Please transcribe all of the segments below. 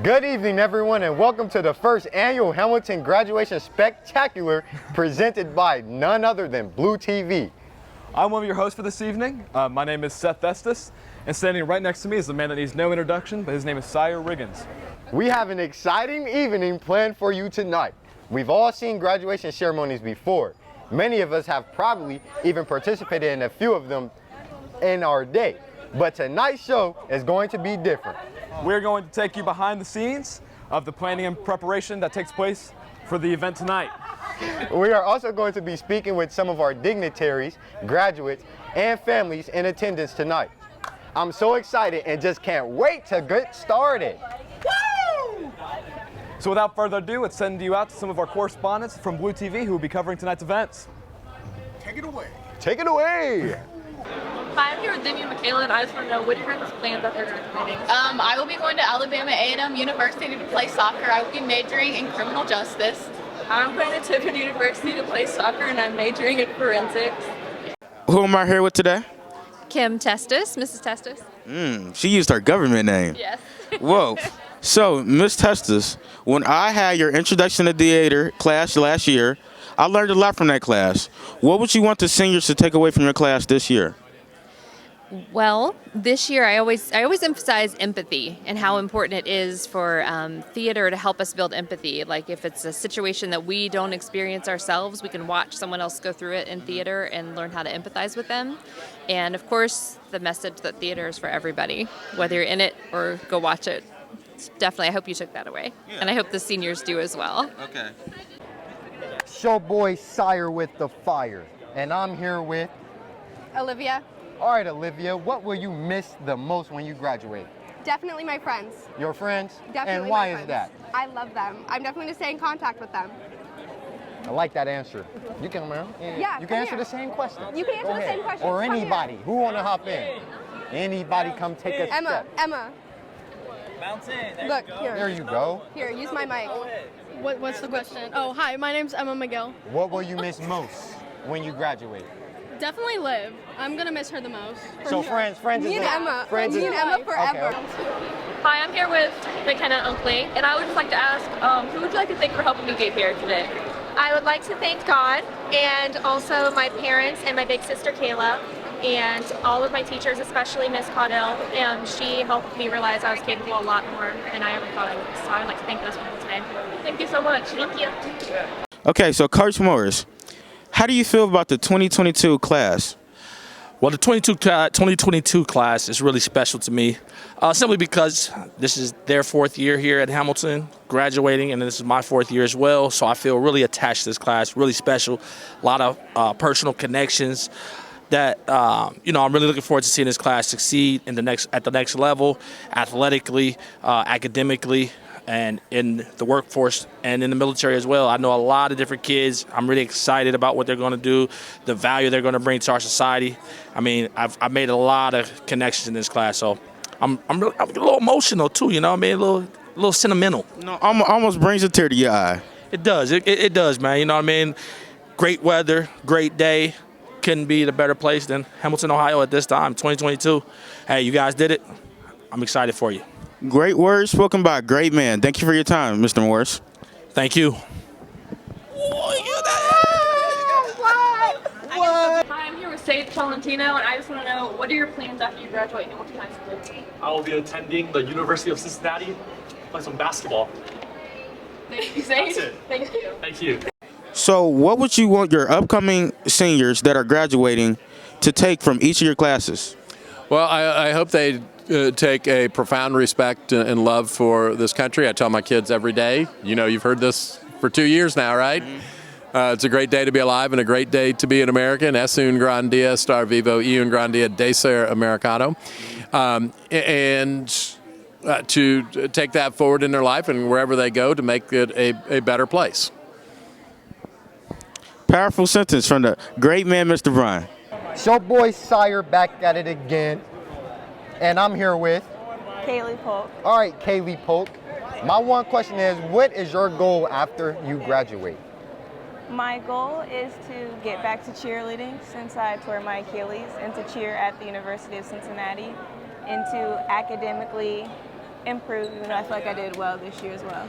Good evening, everyone, and welcome to the first annual Hamilton Graduation Spectacular presented by none other than BluTV. I'm one of your hosts for this evening. My name is Seth Estes, and standing right next to me is a man that needs no introduction, but his name is Sire Riggins. We have an exciting evening planned for you tonight. We've all seen graduation ceremonies before. Many of us have probably even participated in a few of them in our day. But tonight's show is going to be different. We're going to take you behind the scenes of the planning and preparation that takes place for the event tonight. We are also going to be speaking with some of our dignitaries, graduates, and families in attendance tonight. I'm so excited and just can't wait to get started. Woo! So without further ado, let's send you out to some of our correspondents from BluTV who will be covering tonight's events. Take it away. Take it away. Hi, I'm here with Demi and Michaela, and I just want to know what are your plans that they're graduating. I will be going to Alabama A&M University to play soccer. I will be majoring in criminal justice. I'm going to Tiffin University to play soccer, and I'm majoring in forensics. Who am I here with today? Kim Testis, Mrs. Testis. She used her government name. Yes. Whoa. So, Miss Testis, when I had your introduction to theater class last year, I learned a lot from that class. What would you want the seniors to take away from your class this year? Well, this year I always emphasize empathy and how important it is for theater to help us build empathy. Like if it's a situation that we don't experience ourselves, we can watch someone else go through it in theater and learn how to empathize with them. And of course, the message that theater is for everybody, whether you're in it or go watch it. Definitely, I hope you took that away. Yeah. And I hope the seniors do as well. Okay. Showboy Sire with the fire. And I'm here with Olivia. All right, Olivia, what will you miss the most when you graduate? Definitely my friends. Your friends? Definitely. And why my is friends. that? I love them. I'm definitely going to stay in contact with them. I like that answer. You can, Yeah, you can answer the same question. You can answer Go the ahead. same question. Or Come anybody. here. Who want to hop in? Anybody come take a step. Emma. Bounce in. Look, here. There you go. Here, use my mic. What's the question? Oh, hi, my name's Emma Miguel. What will you miss most when you graduate? Definitely Liv. I'm gonna miss her the most. So friends is Me and Emma. Friends Me is and Emma forever. Okay. Hi, I'm here with McKenna and Unkley, and I would just like to ask, who would you like to thank for helping me get here today? I would like to thank God and also my parents and my big sister Kayla and all of my teachers, especially Miss Caudell. She helped me realize I was capable a lot more than I ever thought I was. So I would like to thank those people today. Thank you so much. Thank you. Okay, so Coach Morris, how do you feel about the 2022 class? Well, the 2022 class is really special to me, simply because this is their fourth year here at Hamilton, graduating, and this is my fourth year as well. So I feel really attached to this class, really special. A lot of personal connections that I'm really looking forward to seeing this class succeed at the next level, athletically, academically, and in the workforce and in the military as well. I know a lot of different kids. I'm really excited about what they're going to do, the value they're going to bring to our society. I mean, I've made a lot of connections in this class, so I'm a little emotional too. You know, what I mean, a little sentimental. No, almost brings a tear to your eye. It does. It does, man. You know what I mean? Great weather, great day. Couldn't be the better place than Hamilton, Ohio at this time, 2022. Hey, you guys did it. I'm excited for you. Great words spoken by a great man. Thank you for your time, Mr. Morris. Thank you. Hi, I'm here with Sage Tolentino, and I just want to know, what are your plans after you graduate Hamilton High School? I will be attending the University of Cincinnati, play some basketball. Thank you, Sage. That's it. Thank you. Thank you. So what would you want your upcoming seniors that are graduating to take from each of your classes? Well, I hope they take a profound respect and love for this country. I tell my kids every day, you've heard this for 2 years now, right? It's a great day to be alive and a great day to be an American. Es un gran día estar vivo y un gran día de ser americano. To take that forward in their life and wherever they go to make it a better place. Powerful sentence from the great man, Mr. Bryan. Showboy Sire back at it again. And I'm here with Kyleigh Polk. All right, Kyleigh Polk. My one question is, what is your goal after you graduate? My goal is to get back to cheerleading since I tore my Achilles, and to cheer at the University of Cincinnati, and to academically improve, even though I feel like I did well this year as well.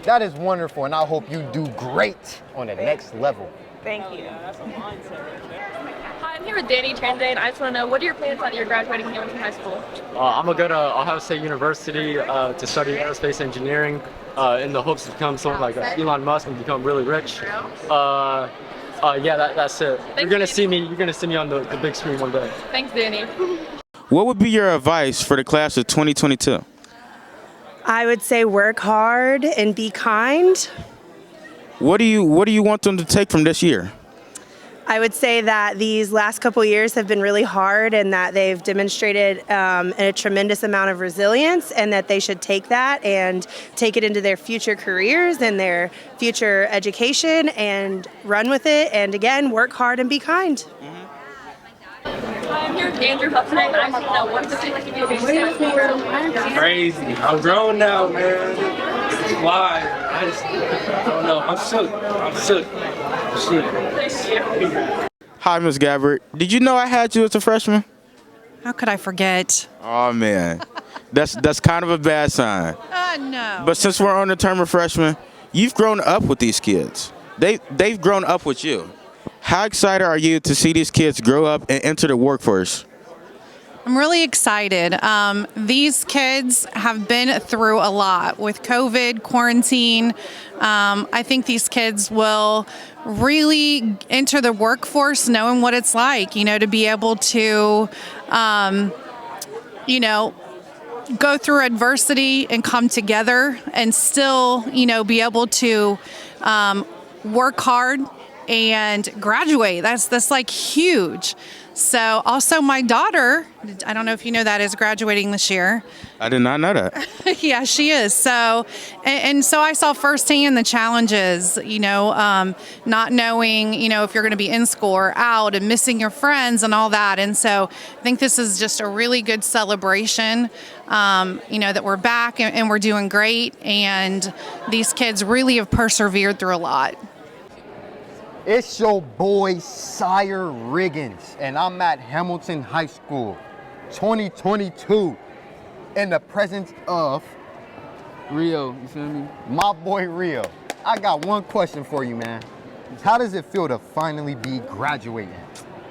That is wonderful, and I hope you do great on the next level. Thank you. Hi, I'm here with Danny Tranday, and I just want to know, what are your plans on your graduating Hamilton High School? I'm gonna go to Ohio State University to study aerospace engineering in the hopes to become someone like Elon Musk and become really rich. Yeah, that's it. You're gonna see me on the big screen one day. Thanks, Danny. What would be your advice for the class of 2022? I would say work hard and be kind. What do you want them to take from this year? I would say that these last couple years have been really hard and that they've demonstrated a tremendous amount of resilience, and that they should take that and take it into their future careers and their future education and run with it, and again, work hard and be kind. I'm here with Andrew Hudson, and I just want to know, what does it feel like to be a big staff? Crazy. I'm grown now, man. Why? I don't know. I'm shook. Hi, Miss Gabbard. Did you know I had you as a freshman? How could I forget? Oh man, that's kind of a bad sign. No. But since we're on the term of freshman, you've grown up with these kids. They've grown up with you. How excited are you to see these kids grow up and enter the workforce? I'm really excited. These kids have been through a lot with COVID, quarantine. I think these kids will really enter the workforce knowing what it's like, to be able to, go through adversity and come together and still, be able to work hard and graduate. That's like huge. So also my daughter, I don't know if you know that, is graduating this year. I did not know that. Yeah, she is. So, and so I saw firsthand the challenges, not knowing, if you're going to be in school or out and missing your friends and all that. And so I think this is just a really good celebration, that we're back and we're doing great. And these kids really have persevered through a lot. It's your boy, Sire Riggins, and I'm at Hamilton High School, 2022, in the presence of Rio, you feel me? My boy Rio. I got one question for you, man. How does it feel to finally be graduating?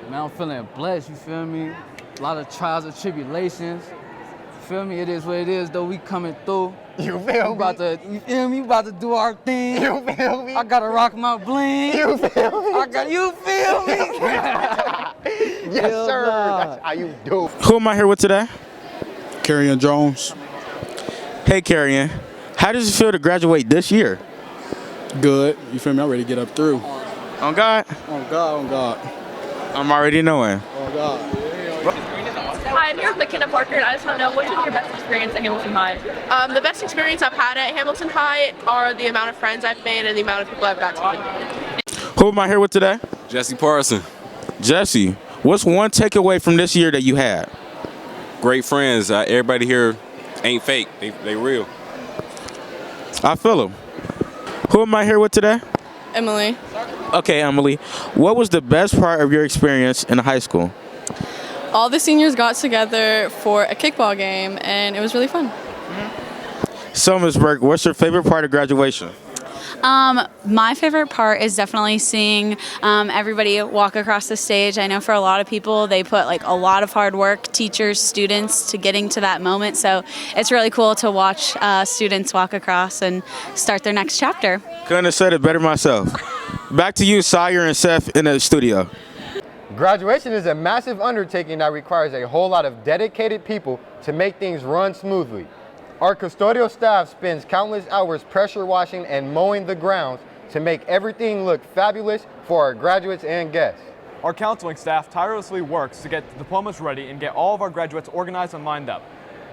Man, I'm feeling blessed, you feel me? A lot of trials and tribulations. You feel me? It is what it is, though. We coming through. You feel me? You feel me? We about to do our thing. You feel me? I gotta rock my bling. You feel me? You feel me? Yes, sir. That's how you do. Who am I here with today? Carrion Jones. Hey, Carrion. How does it feel to graduate this year? Good. You feel me? I'm ready to get up through. On God? On God, on God. I'm already knowing. On God. Hi, I'm here with McKenna Parker, and I just want to know, what's been your best experience at Hamilton High? The best experience I've had at Hamilton High are the amount of friends I've made and the amount of people I've got to meet. Who am I here with today? Jesse Parson. Jesse, what's one takeaway from this year that you had? Great friends. Everybody here ain't fake. They real. I feel them. Who am I here with today? Emily. Okay, Emily. What was the best part of your experience in high school? All the seniors got together for a kickball game, and it was really fun. So, Ms. Burke, what's your favorite part of graduation? My favorite part is definitely seeing everybody walk across the stage. I know for a lot of people, they put a lot of hard work, teachers, students, to getting to that moment. So it's really cool to watch students walk across and start their next chapter. Couldn't have said it better myself. Back to you, Sire and Seth in the studio. Graduation is a massive undertaking that requires a whole lot of dedicated people to make things run smoothly. Our custodial staff spends countless hours pressure washing and mowing the grounds to make everything look fabulous for our graduates and guests. Our counseling staff tirelessly works to get the diplomas ready and get all of our graduates organized and lined up.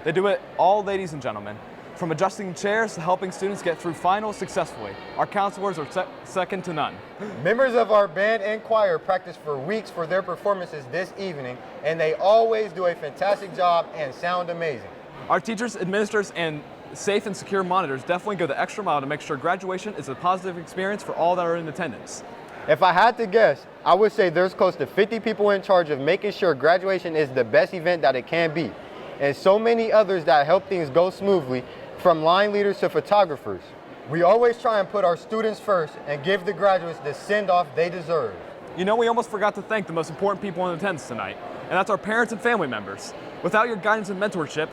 They do it all, ladies and gentlemen. From adjusting chairs to helping students get through finals successfully, our counselors are second to none. Members of our band and choir practice for weeks for their performances this evening, and they always do a fantastic job and sound amazing. Our teachers, administrators, and safe and secure monitors definitely go the extra mile to make sure graduation is a positive experience for all that are in attendance. If I had to guess, I would say there's close to 50 people in charge of making sure graduation is the best event that it can be. and so many others that help things go smoothly, from line leaders to photographers. We always try and put our students first and give the graduates the send-off they deserve. You know, we almost forgot to thank the most important people in attendance tonight, and that's our parents and family members. Without your guidance and mentorship,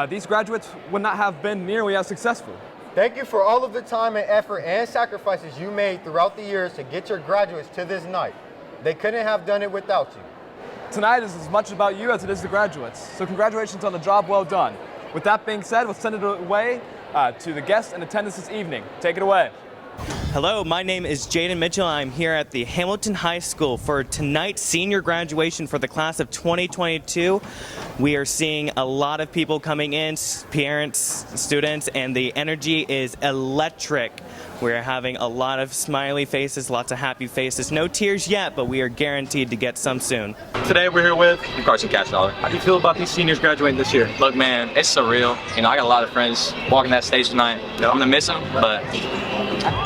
these graduates would not have been nearly as successful. Thank you for all of the time and effort and sacrifices you made throughout the years to get your graduates to this night. They couldn't have done it without you. Tonight is as much about you as it is the graduates, so congratulations on the job well done. With that being said, we'll send it away to the guests in attendance this evening. Take it away. Hello, my name is Jayden Mitchell. I'm here at the Hamilton High School for tonight's senior graduation for the class of 2022. We are seeing a lot of people coming in, parents, students, and the energy is electric. We're having a lot of smiley faces, lots of happy faces. No tears yet, but we are guaranteed to get some soon. Today we're here with Carson Cashdollar. How do you feel about these seniors graduating this year? Look, man, it's surreal. You know, I got a lot of friends walking that stage tonight. I'm gonna miss them, but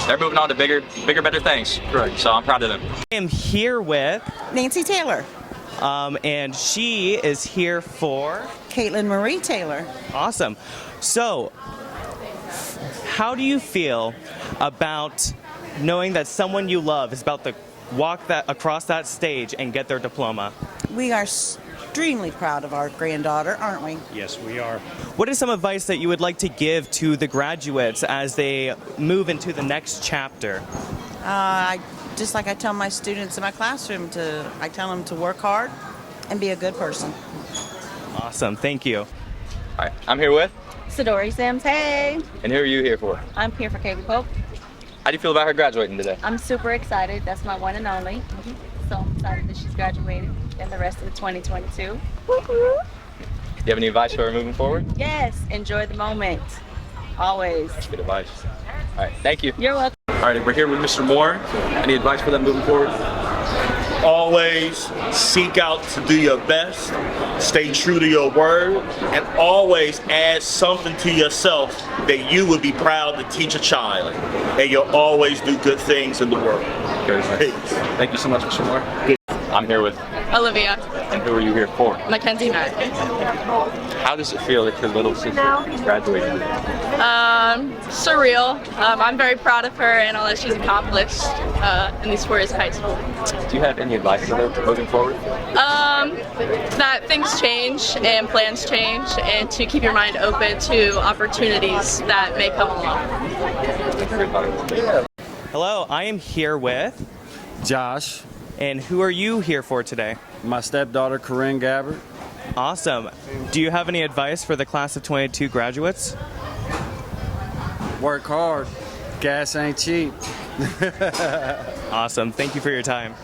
they're moving on to bigger, better things. Right. So I'm proud of them. I am here with Nancy Taylor. And she is here for Caitlin Marie Taylor. Awesome. So, how do you feel about knowing that someone you love is about to walk across that stage and get their diploma? We are extremely proud of our granddaughter, aren't we? Yes, we are. What is some advice that you would like to give to the graduates as they move into the next chapter? Just like I tell my students in my classroom, I tell them to work hard and be a good person. Awesome, thank you. All right, I'm here with. Sadori Sims, hey. And who are you here for? I'm here for Kavin Pope. How do you feel about her graduating today? I'm super excited. That's my one and only. So I'm excited that she's graduated and the rest of the 2022. Woo-hoo. Do you have any advice for her moving forward? Yes, enjoy the moment. Always. That's good advice. All right, thank you. You're welcome. All right, we're here with Mr. Moore. Any advice for them moving forward? Always seek out to do your best, stay true to your word, and always add something to yourself that you would be proud to teach a child. And you'll always do good things in the world. Peace. Thank you so much, Mr. Moore. I'm here with. Olivia. And who are you here for? Mackenzie Matt. How does it feel that your little sister is graduating? Surreal. I'm very proud of her and all that she's accomplished in these 4 years of high school. Do you have any advice for her moving forward? That things change and plans change, and to keep your mind open to opportunities that may come along. Hello, I am here with Josh. And who are you here for today? My stepdaughter, Corinne Gabbard. Awesome. Do you have any advice for the class of 22 graduates? Work hard. Gas ain't cheap. Awesome. Thank you for your time.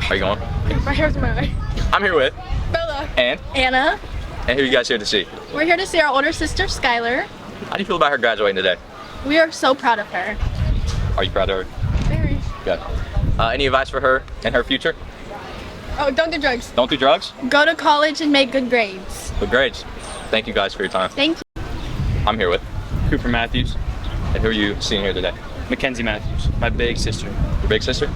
Are you going? My hair's my I'm here with. Bella. And? Anna. And who are you guys here to see? We're here to see our older sister, Skylar. How do you feel about her graduating today? We are so proud of her. Are you proud of her? Very. Good. Any advice for her and her future? Oh, don't do drugs. Don't do drugs? Go to college and make good grades. Good grades. Thank you guys for your time. Thank you. I'm here with. Cooper Matthews. And who are you seeing here today? Mackenzie Matthews, my big sister. Your big sister?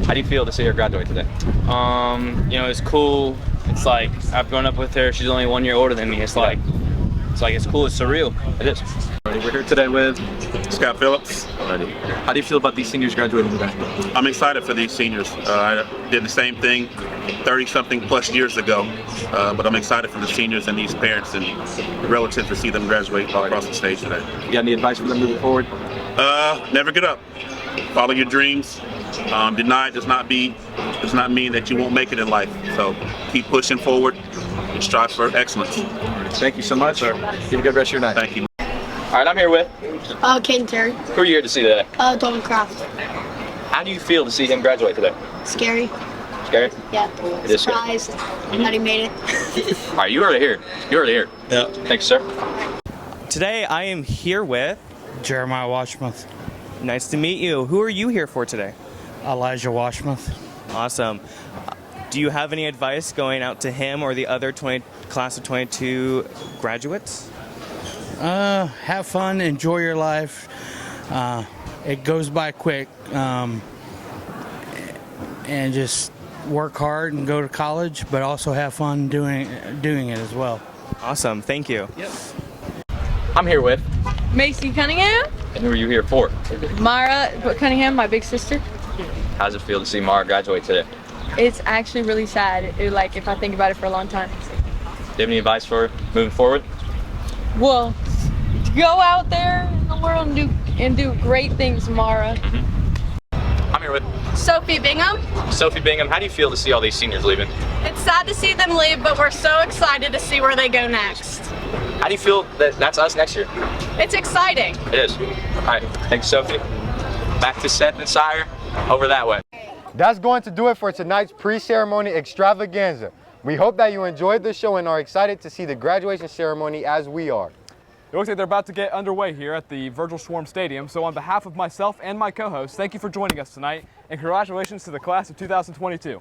How do you feel to see her graduate today? You know, it's cool. It's like, I've grown up with her. She's only 1 year older than me. It's cool. It's surreal. It is. We're here today with Scott Phillips. How do you feel about these seniors graduating today? I'm excited for these seniors. I did the same thing 30-something plus years ago, but I'm excited for the seniors and these parents and relatives to see them graduate across the stage today. You got any advice for them moving forward? Never get up. Follow your dreams. Deny does not mean that you won't make it in life. So keep pushing forward and strive for excellence. Thank you so much, sir. Have a good rest of your night. Thank you. All right, I'm here with. Cain Terry. Who are you here to see today? Dalton Craft. How do you feel to see him graduate today? Scary. Scary? Yeah. It is Surprised that he made it. All right, you heard it here. You heard it here. Yeah. Thanks, sir. Today I am here with Jeremiah Washmuth. Nice to meet you. Who are you here for today? Elijah Washmuth. Awesome. Do you have any advice going out to him or the other class of 22 graduates? Have fun, enjoy your life. It goes by quick, and just work hard and go to college, but also have fun doing it as well. Awesome. Thank you. Yep. I'm here with. Macy Cunningham, And who are you here for? Mara Cunningham, my big sister. How does it feel to see Mara graduate today? It's actually really sad, like if I think about it for a long time. Do you have any advice for her moving forward? Well, go out there in the world and do great things, Mara. I'm here with Sophie Bingham. Sophie Bingham. How do you feel to see all these seniors leaving? It's sad to see them leave, but we're so excited to see where they go next. How do you feel that that's us next year? It's exciting. It is. All right. Thanks, Sophie. Back to Seth and Sire over that way. That's going to do it for tonight's pre-ceremony extravaganza. We hope that you enjoyed the show and are excited to see the graduation ceremony as we are. It looks like they're about to get underway here at the Virgil Schwarm Stadium. So on behalf of myself and my co-host, thank you for joining us tonight, and congratulations to the class of 2022.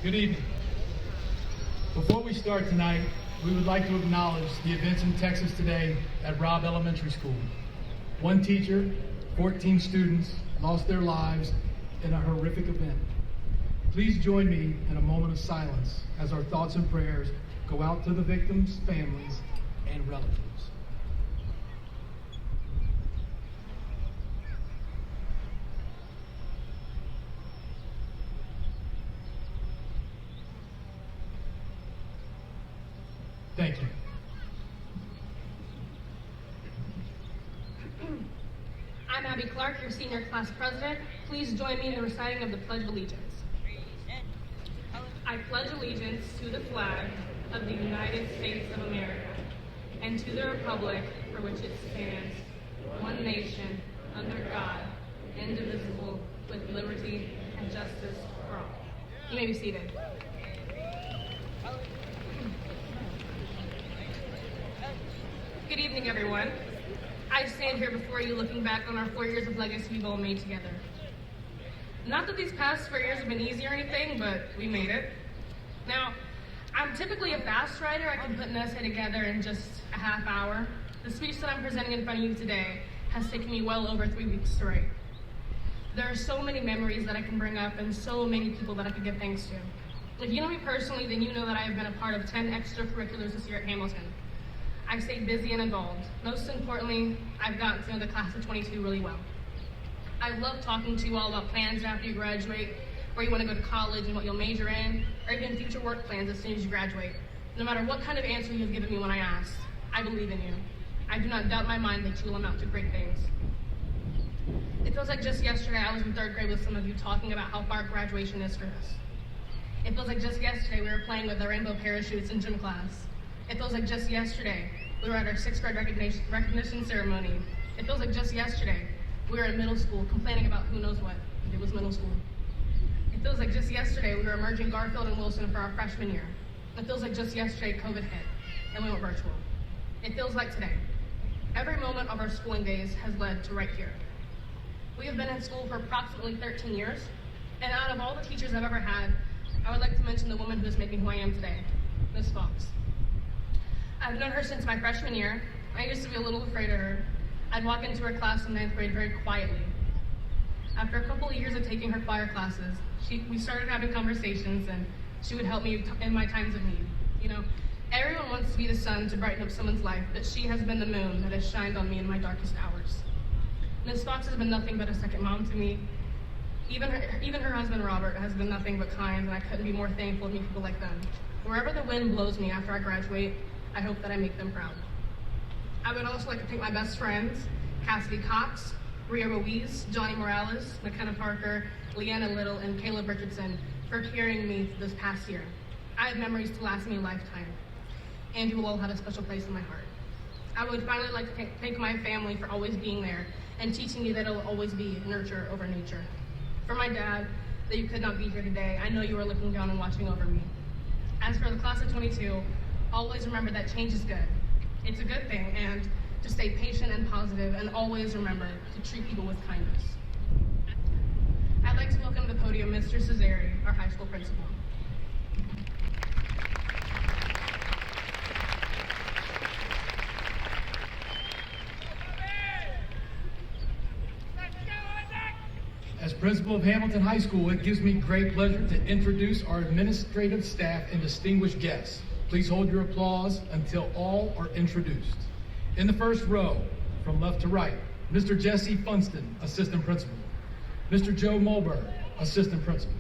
Good evening. Before we start tonight, we would like to acknowledge the events in Texas today at Robb Elementary School. One teacher, 14 students lost their lives in a horrific event. Please join me in a moment of silence as our thoughts and prayers go out to the victims' families and relatives. Thank you. I'm Abby Clark, your senior class president. Please join me in the reciting of the Pledge of Allegiance. I pledge allegiance to the flag of the United States of America and to the republic for which it stands, one nation, under God, indivisible, with liberty and justice for all. You may be seated. Good evening, everyone. I stand here before you looking back on our 4 years of legacy we've all made together. Not that these past 4 years have been easy or anything, but we made it. Now, I'm typically a fast writer. I can put an essay together in just a half hour. The speech that I'm presenting in front of you today has taken me well over 3 weeks to write. There are so many memories that I can bring up and so many people that I could give thanks to. If you know me personally, then you know that I have been a part of 10 extracurriculars this year at Hamilton. I've stayed busy and involved. Most importantly, I've gotten to know the class of 22 really well. I love talking to you all about plans after you graduate, where you want to go to college and what you'll major in, or even future work plans as soon as you graduate. No matter what kind of answer you've given me when I asked, I believe in you. I do not doubt in my mind that you will amount to great things. It feels like just yesterday I was in 3rd grade with some of you talking about how far graduation is for us. It feels like just yesterday we were playing with the rainbow parachutes in gym class. It feels like just yesterday we were at our 6th grade recognition ceremony. It feels like just yesterday we were in middle school complaining about who knows what. It was middle school. It feels like just yesterday we were merging Garfield and Wilson for our freshman year. It feels like just yesterday COVID hit and we went virtual. It feels like today. Every moment of our schooling days has led to right here. We have been in school for approximately 13 years, and out of all the teachers I've ever had, I would like to mention the woman who is making who I am today, Ms. Fox. I've known her since my freshman year. I used to be a little afraid of her. I'd walk into her class in 9th grade very quietly. After a couple of years of taking her choir classes, we started having conversations, and she would help me in my times of need. You know, everyone wants to be the sun to brighten up someone's life, but she has been the moon that has shined on me in my darkest hours. Ms. Fox has been nothing but a second mom to me. Even her husband, Robert, has been nothing but kind, and I couldn't be more thankful to meet people like them. Wherever the wind blows me after I graduate, I hope that I make them proud. I would also like to thank my best friends, Cassidy Cox, Ria Ruiz, Johnny Morales, McKenna Parker, Leanna Little, and Caleb Richardson for carrying me this past year. I have memories to last me a lifetime, and you will all have a special place in my heart. I would finally like to thank my family for always being there and teaching me that it'll always be nurture over nature. For my dad, that you could not be here today, I know you are looking down and watching over me. As for the class of 22, always remember that change is good. It's a good thing, and to stay patient and positive, and always remember to treat people with kindness. I'd like to welcome to the podium Mr. Cesari, our high school principal. As principal of Hamilton High School, it gives me great pleasure to introduce our administrative staff and distinguished guests. Please hold your applause until all are introduced. In the first row, from left to right, Mr. Jesse Funston, Assistant Principal. Mr. Joe Mulber, Assistant Principal.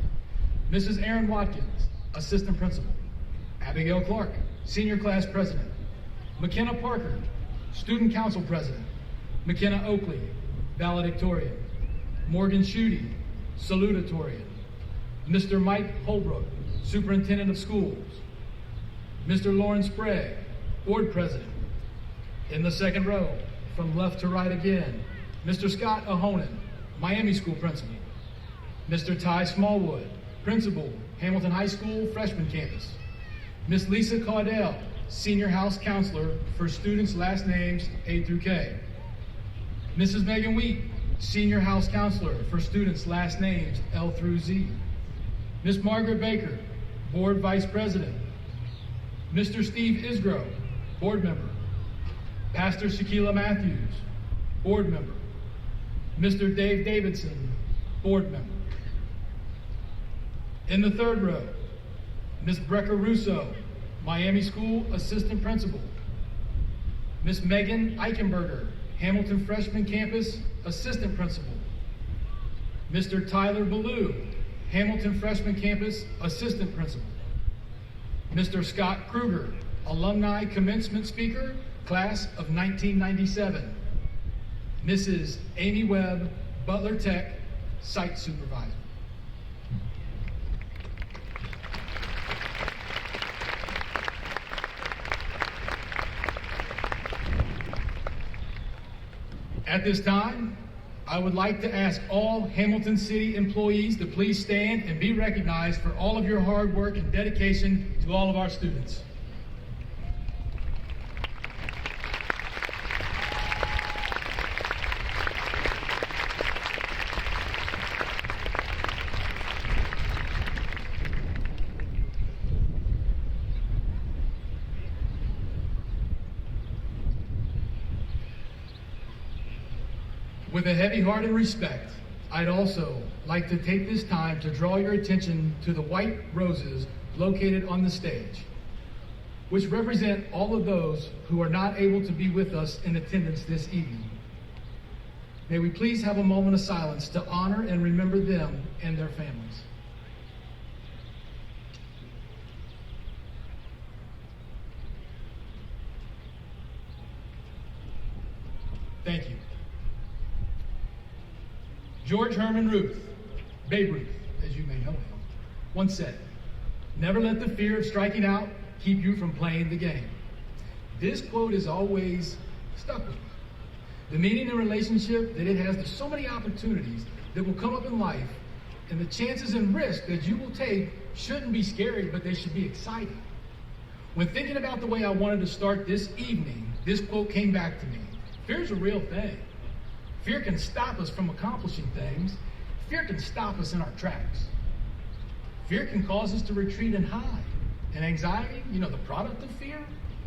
Mrs. Erin Watkins, Assistant Principal. Abigail Clark, Senior Class President. McKenna Parker, Student Council President. McKenna Oakley, Valedictorian. Morgan Schutte, Salutatorian. Mr. Mike Holbrook, Superintendent of Schools. Mr. Lauren Sprague, Board President. In the second row, from left to right again, Mr. Scott Ahonen, Miami School Principal. Mr. Ty Smallwood, Principal, Hamilton High School Freshman Campus. Miss Lisa Caudell, Senior House Counselor for students' last names A through K. Mrs. Megan Wheat, Senior House Counselor for students' last names L through Z. Miss Margaret Baker, Board Vice President. Mr. Steve Isgro, Board Member. Pastor Shaquila Matthews, Board Member. Mr. Dave Davidson, Board Member. In the third row, Miss Brecker Russo, Miami School Assistant Principal. Miss Megan Eichenberger, Hamilton Freshman Campus Assistant Principal. Mr. Tyler Ballou, Hamilton Freshman Campus Assistant Principal. Mr. Scott Kruger, Alumni Commencement Speaker, Class of 1997. Mrs. Amy Webb, Butler Tech, Site Supervisor. At this time, I would like to ask all Hamilton City employees to please stand and be recognized for all of your hard work and dedication to all of our students. With a heavy heart and respect, I'd also like to take this time to draw your attention to the white roses located on the stage, which represent all of those who are not able to be with us in attendance this evening. May we please have a moment of silence to honor and remember them and their families. Thank you. George Herman Ruth, Babe Ruth, as you may know him, once said, "Never let the fear of striking out keep you from playing the game." This quote has always stuck with me. The meaning and relationship that it has to so many opportunities that will come up in life, and the chances and risks that you will take shouldn't be scary, but they should be exciting. When thinking about the way I wanted to start this evening, this quote came back to me. Fear's a real thing. Fear can stop us from accomplishing things. Fear can stop us in our tracks. Fear can cause us to retreat and hide. And anxiety, the product of fear,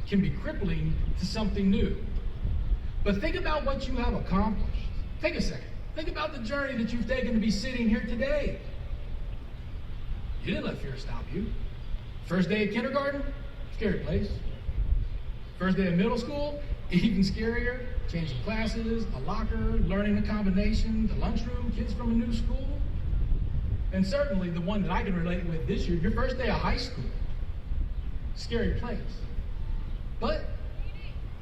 can be crippling to something new. But think about what you have accomplished. Take a second. Think about the journey that you've taken to be sitting here today. You didn't let fear stop you. First day of kindergarten, scary place. First day of middle school, even scarier. Changing classes, a locker, learning a combination, the lunchroom, kids from a new school. And certainly the one that I can relate with this year, your first day of high school. Scary place. But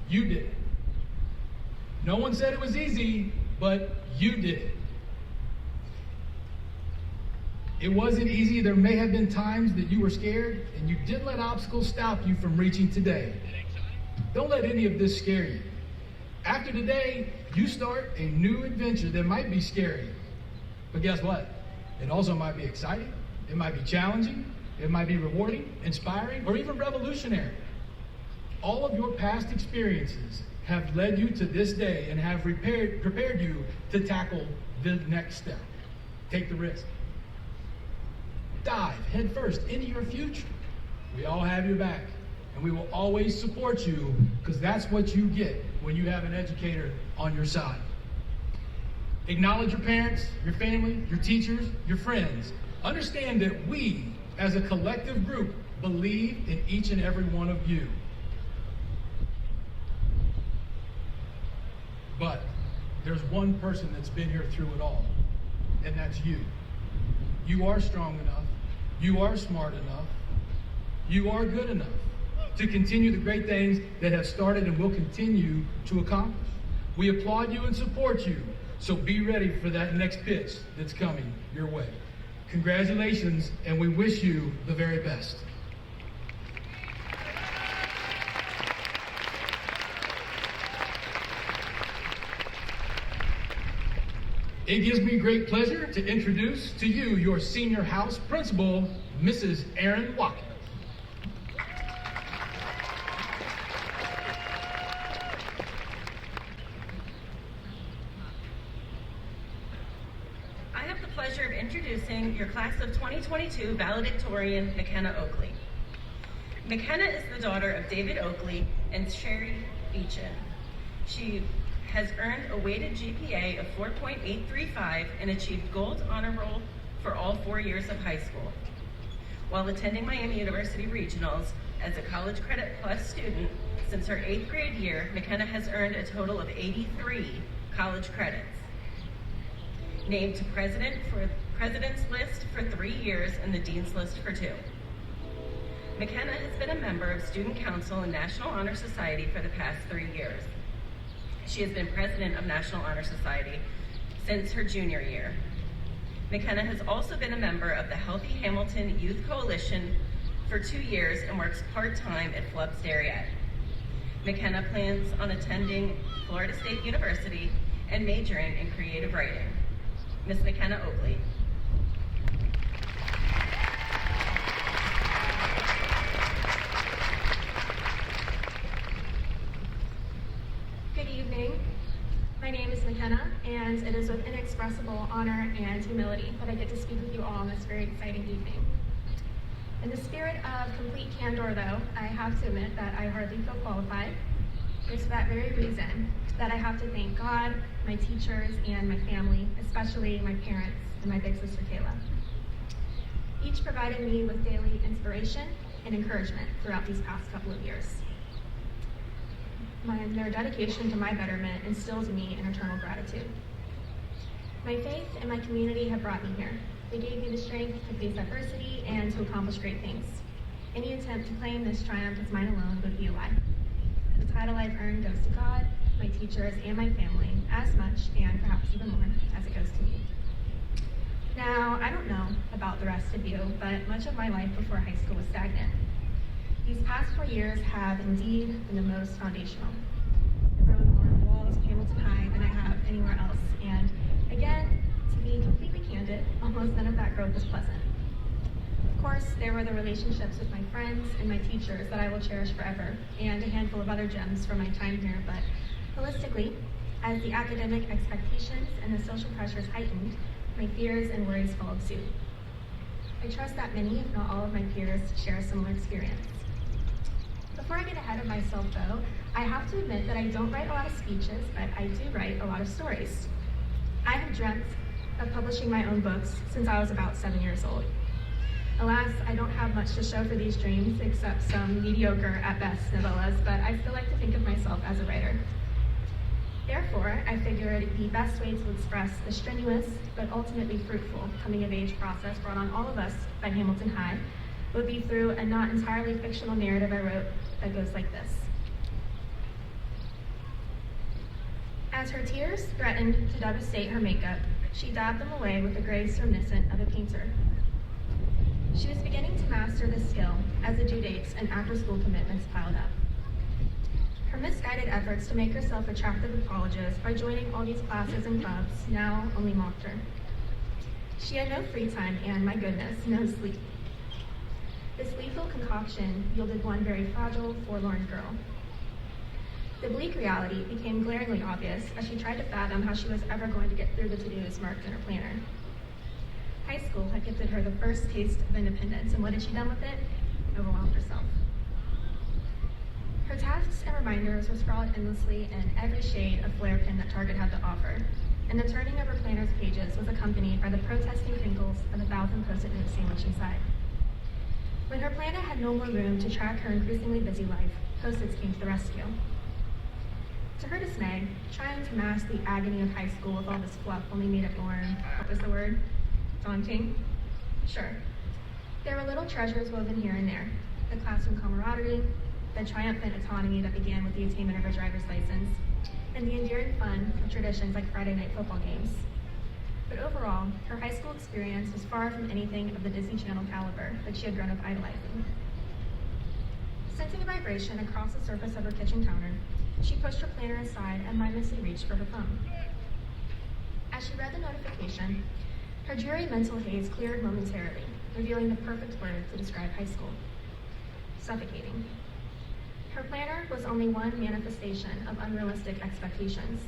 you did it. No one said it was easy, but you did it. It wasn't easy. There may have been times that you were scared, and you didn't let obstacles stop you from reaching today. Don't let any of this scare you. After today, you start a new adventure that might be scary. But guess what? It also might be exciting. It might be challenging. It might be rewarding, inspiring, or even revolutionary. All of your past experiences have led you to this day and have prepared you to tackle the next step. Take the risk. Dive headfirst into your future. We all have your back. And we will always support you, because that's what you get when you have an educator on your side. Acknowledge your parents, your family, your teachers, your friends. Understand that we, as a collective group, believe in each and every one of you. But there's one person that's been here through it all, and that's you. You are strong enough. You are smart enough. You are good enough to continue the great things that have started and will continue to accomplish. We applaud you and support you, so be ready for that next pitch that's coming your way. Congratulations, and we wish you the very best. It gives me great pleasure to introduce to you your senior house principal, Mrs. Erin Watkins. Introducing your class of 2022 valedictorian, McKenna Oakley. McKenna is the daughter of David Oakley and Sherry Beechin. She has earned a weighted GPA of 4.835 and achieved gold honor roll for all 4 years of high school. While attending Miami University Regionals as a College Credit Plus student since her 8th grade year, McKenna has earned a total of 83 college credits. Named to President's List for 3 years and the Dean's List for 2. McKenna has been a member of Student Council and National Honor Society for the past 3 years. She has been president of National Honor Society since her junior year. McKenna has also been a member of the Healthy Hamilton Youth Coalition for 2 years and works part-time at Flub's Dairy Ed. McKenna plans on attending Florida State University and majoring in creative writing. Ms. McKenna Oakley. Good evening. My name is McKenna, and it is with inexpressible honor and humility that I get to speak with you all on this very exciting evening. In the spirit of complete candor, though, I have to admit that I hardly feel qualified. It's for that very reason that I have to thank God, my teachers, and my family, especially my parents and my big sister Kayla. Each provided me with daily inspiration and encouragement throughout these past couple of years. Their dedication to my betterment instills in me an eternal gratitude. My faith and my community have brought me here. They gave me the strength to face adversity and to accomplish great things. Any attempt to claim this triumph as mine alone would be a lie. The title I've earned goes to God, my teachers, and my family, as much, and perhaps even more, as it goes to me. Now, I don't know about the rest of you, but much of my life before high school was stagnant. These past 4 years have indeed been the most foundational. I've grown more on the walls of Hamilton High than I have anywhere else, and again, to be completely candid, almost none of that growth was pleasant. Of course, there were the relationships with my friends and my teachers that I will cherish forever, and a handful of other gems from my time here, but holistically, as the academic expectations and the social pressures heightened, my fears and worries followed suit. I trust that many, if not all of my peers, share a similar experience. Before I get ahead of myself, though, I have to admit that I don't write a lot of speeches, but I do write a lot of stories. I have dreamt of publishing my own books since I was about 7 years old. Alas, I don't have much to show for these dreams except some mediocre at best novellas, but I still like to think of myself as a writer. Therefore, I figured the best way to express the strenuous but ultimately fruitful coming-of-age process brought on all of us by Hamilton High would be through a not entirely fictional narrative I wrote that goes like this. As her tears threatened to devastate her makeup, she dabbed them away with the grace reminiscent of a painter. She was beginning to master this skill as the due dates and after-school commitments piled up. Her misguided efforts to make herself attractive at colleges by joining all these classes and clubs now only mocked her. She had no free time and, my goodness, no sleep. This lethal concoction yielded one very fragile, forlorn girl. The bleak reality became glaringly obvious as she tried to fathom how she was ever going to get through the to-dos marked in her planner. High school had gifted her the first taste of independence, and what had she done with it? Overwhelmed herself. Her tasks and reminders were scrawled endlessly in every shade of flare pen that Target had to offer, and the turning of her planner's pages was accompanied by the protesting crinkles of 1,000 post-it notes sandwiched inside. When her planner had no more room to track her increasingly busy life, Post-its came to the rescue. To her dismay, trying to mask the agony of high school with all this fluff only made it more, what was the word? Daunting? Sure. There were little treasures woven here and there. The classroom camaraderie, the triumphant autonomy that began with the attainment of her driver's license, and the endearing fun of traditions like Friday night football games. But overall, her high school experience was far from anything of the Disney Channel caliber that she had grown up idolizing. Sensing a vibration across the surface of her kitchen counter, she pushed her planner aside and mindlessly reached for her phone. As she read the notification, her dreary mental haze cleared momentarily, revealing the perfect word to describe high school: suffocating. Her planner was only one manifestation of unrealistic expectations.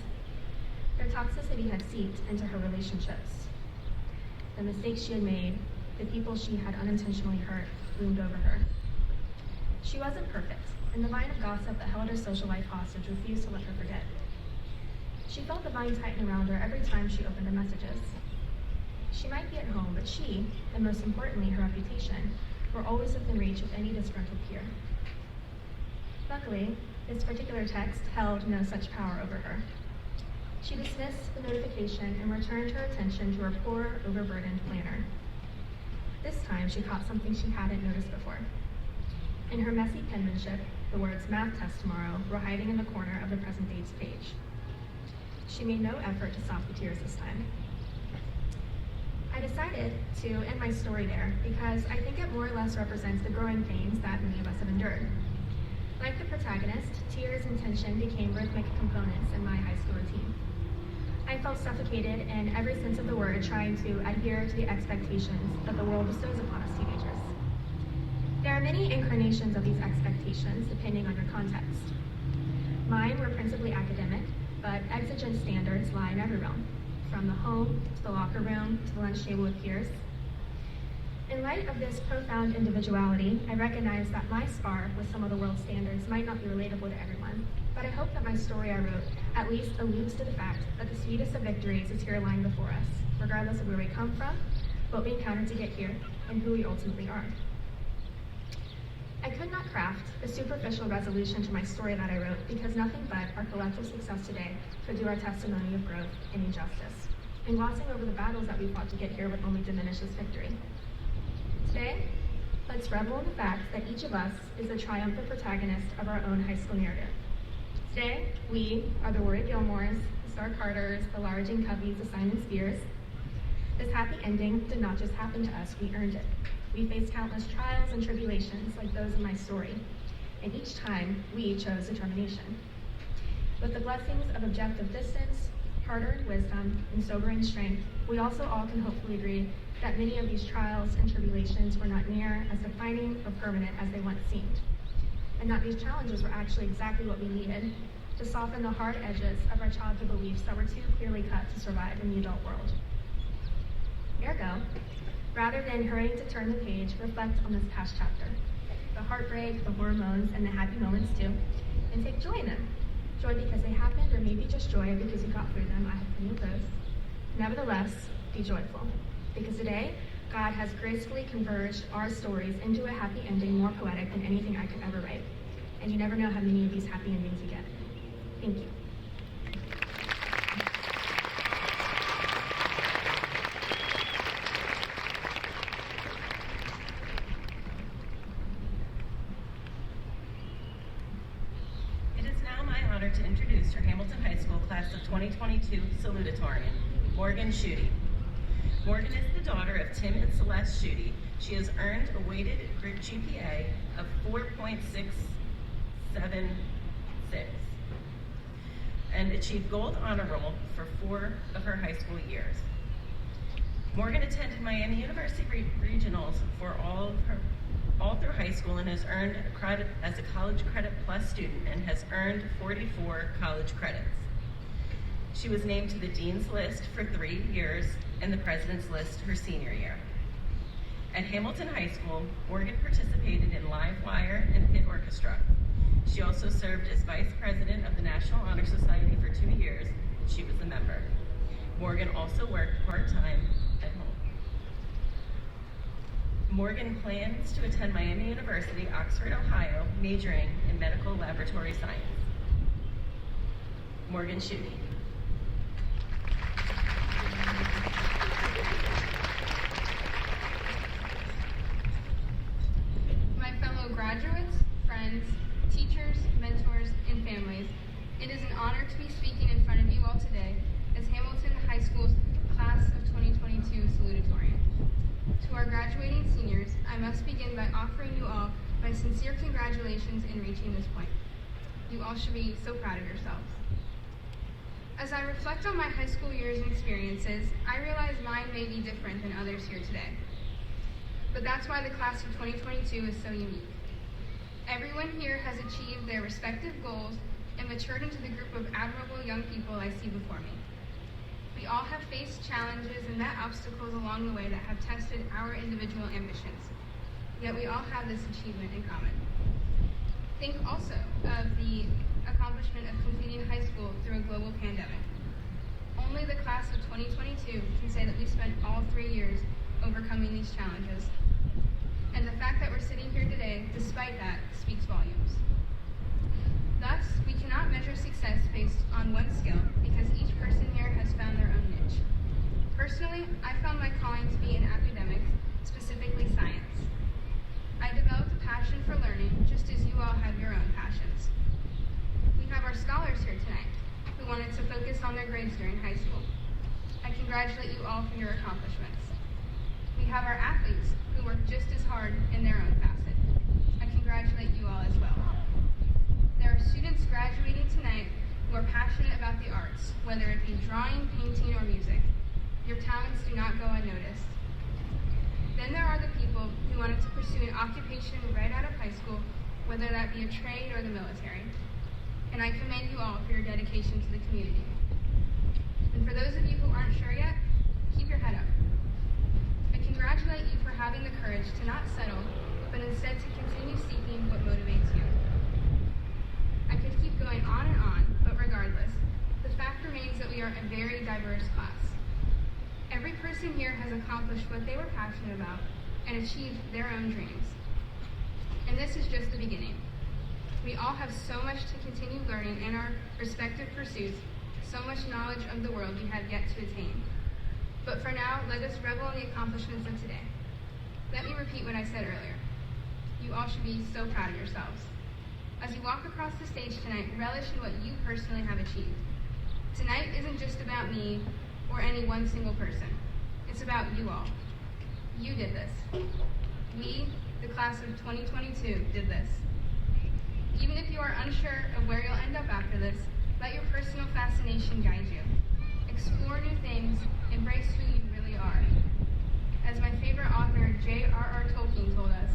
Their toxicity had seeped into her relationships. The mistakes she had made, the people she had unintentionally hurt, loomed over her. She wasn't perfect, and the vine of gossip that held her social life hostage refused to let her forget. She felt the vine tighten around her every time she opened her messages. She might be at home, but she, and most importantly her reputation, were always within reach of any disgruntled peer. Luckily, this particular text held no such power over her. She dismissed the notification and returned her attention to her poor, overburdened planner. This time, she caught something she hadn't noticed before. In her messy penmanship, the words "math test tomorrow" were hiding in the corner of the present dates page. She made no effort to stop the tears this time. I decided to end my story there because I think it more or less represents the growing pains that many of us have endured. Like the protagonist, tears and tension became rhythmic components in my high school routine. I felt suffocated in every sense of the word trying to adhere to the expectations that the world bestows upon us teenagers. There are many incarnations of these expectations depending on your context. Mine were principally academic, but exigent standards lie in every realm, from the home to the locker room to the lunch table with peers. In light of this profound individuality, I recognize that my spar with some of the world's standards might not be relatable to everyone, but I hope that my story I wrote at least alludes to the fact that the sweetest of victories is here lying before us, regardless of where we come from, what we encountered to get here, and who we ultimately are. I could not craft the superficial resolution to my story that I wrote because nothing but our collective success today could do our testimony of growth and injustice. And glossing over the battles that we fought to get here would only diminish this victory. Today, let's revel in the fact that each of us is the triumphant protagonist of our own high school narrative. Today, we are the Rory Gilmores, the Star Carters, the Lara Jean Coveys, the Simon Spears. This happy ending did not just happen to us, we earned it. We faced countless trials and tribulations like those in my story, and each time, we chose determination. With the blessings of objective distance, hard-earned wisdom, and sobering strength, we also all can hopefully agree that many of these trials and tribulations were not near as defining or permanent as they once seemed, and that these challenges were actually exactly what we needed to soften the hard edges of our childhood beliefs that were too clearly cut to survive in the adult world. Ergo, rather than hurrying to turn the page, reflect on this past chapter, the heartbreak, the hormones, and the happy moments too, and take joy in them. Joy because they happened, or maybe just joy because you got through them. I have plenty of those. Nevertheless, be joyful, because today, God has gracefully converged our stories into a happy ending more poetic than anything I could ever write. And you never know how many of these happy endings you get. Thank you. To introduce your Hamilton High School class of 2022 salutatorian, Morgan Schutte. Morgan is the daughter of Tim and Celeste Schutte. She has earned a weighted group GPA of 4.676 and achieved gold honor roll for 4 of her high school years. Morgan attended Miami University regionals for all through high school and has earned a credit as a College Credit Plus student and has earned 44 college credits. She was named to the Dean's List for 3 years and the President's List her senior year. At Hamilton High School, Morgan participated in Live Wire and Pit Orchestra. She also served as Vice President of the National Honor Society for 2 years, and she was a member. Morgan also worked part-time at home. Morgan plans to attend Miami University, Oxford, Ohio, majoring in medical laboratory science. Morgan Schutte. My fellow graduates, friends, teachers, mentors, and families, it is an honor to be speaking in front of you all today as Hamilton High School's Class of 2022 Salutatorian. To our graduating seniors, I must begin by offering you all my sincere congratulations in reaching this point. You all should be so proud of yourselves. As I reflect on my high school years and experiences, I realize mine may be different than others here today. But that's why the class of 2022 is so unique. Everyone here has achieved their respective goals and matured into the group of admirable young people I see before me. We all have faced challenges and met obstacles along the way that have tested our individual ambitions. Yet we all have this achievement in common. Think also of the accomplishment of completing high school through a global pandemic. Only the class of 2022 can say that we spent all 3 years overcoming these challenges. And the fact that we're sitting here today, despite that, speaks volumes. Thus, we cannot measure success based on one skill because each person here has found their own niche. Personally, I found my calling to be in academics, specifically science. I developed a passion for learning just as you all have your own passions. We have our scholars here tonight who wanted to focus on their grades during high school. I congratulate you all for your accomplishments. We have our athletes who work just as hard in their own facet. I congratulate you all as well. There are students graduating tonight who are passionate about the arts, whether it be drawing, painting, or music. Your talents do not go unnoticed. Then there are the people who wanted to pursue an occupation right out of high school, whether that be a trade or the military. And I commend you all for your dedication to the community. And for those of you who aren't sure yet, keep your head up. I congratulate you for having the courage to not settle, but instead to continue seeking what motivates you. I could keep going on, but regardless, the fact remains that we are a very diverse class. Every person here has accomplished what they were passionate about and achieved their own dreams. And this is just the beginning. We all have so much to continue learning in our respective pursuits, so much knowledge of the world we have yet to attain. But for now, let us revel in the accomplishments of today. Let me repeat what I said earlier. You all should be so proud of yourselves. As you walk across the stage tonight, relish in what you personally have achieved. Tonight isn't just about me or any one single person. It's about you all. You did this. We, the class of 2022, did this. Even if you are unsure of where you'll end up after this, let your personal fascination guide you. Explore new things, embrace who you really are. As my favorite author, J.R.R. Tolkien, told us,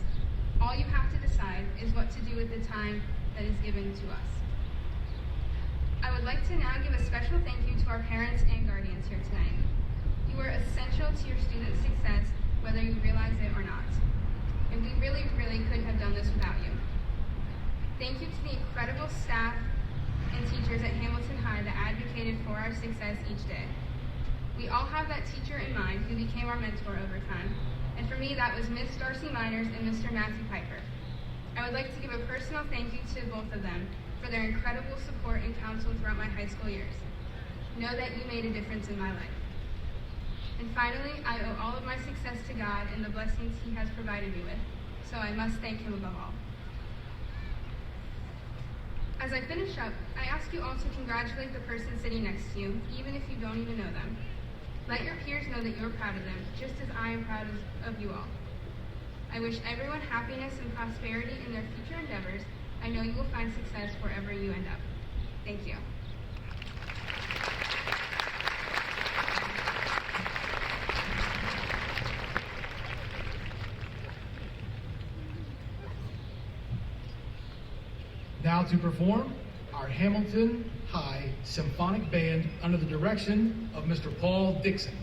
all you have to decide is what to do with the time that is given to us. I would like to now give a special thank you to our parents and guardians here tonight. You are essential to your students' success, whether you realize it or not. And we really, really couldn't have done this without you. Thank you to the incredible staff and teachers at Hamilton High that advocated for our success each day. We all have that teacher in mind who became our mentor over time. And for me, that was Miss Darcy Miners and Mr. Matthew Piper. I would like to give a personal thank you to both of them for their incredible support and counsel throughout my high school years. Know that you made a difference in my life. And finally, I owe all of my success to God and the blessings He has provided me with, so I must thank Him above all. As I finish up, I ask you all to congratulate the person sitting next to you, even if you don't even know them. Let your peers know that you're proud of them, just as I am proud of you all. I wish everyone happiness and prosperity in their future endeavors. I know you will find success wherever you end up. Thank you. Now to perform our Hamilton High Symphonic Band under the direction of Mr. Paul Dixon.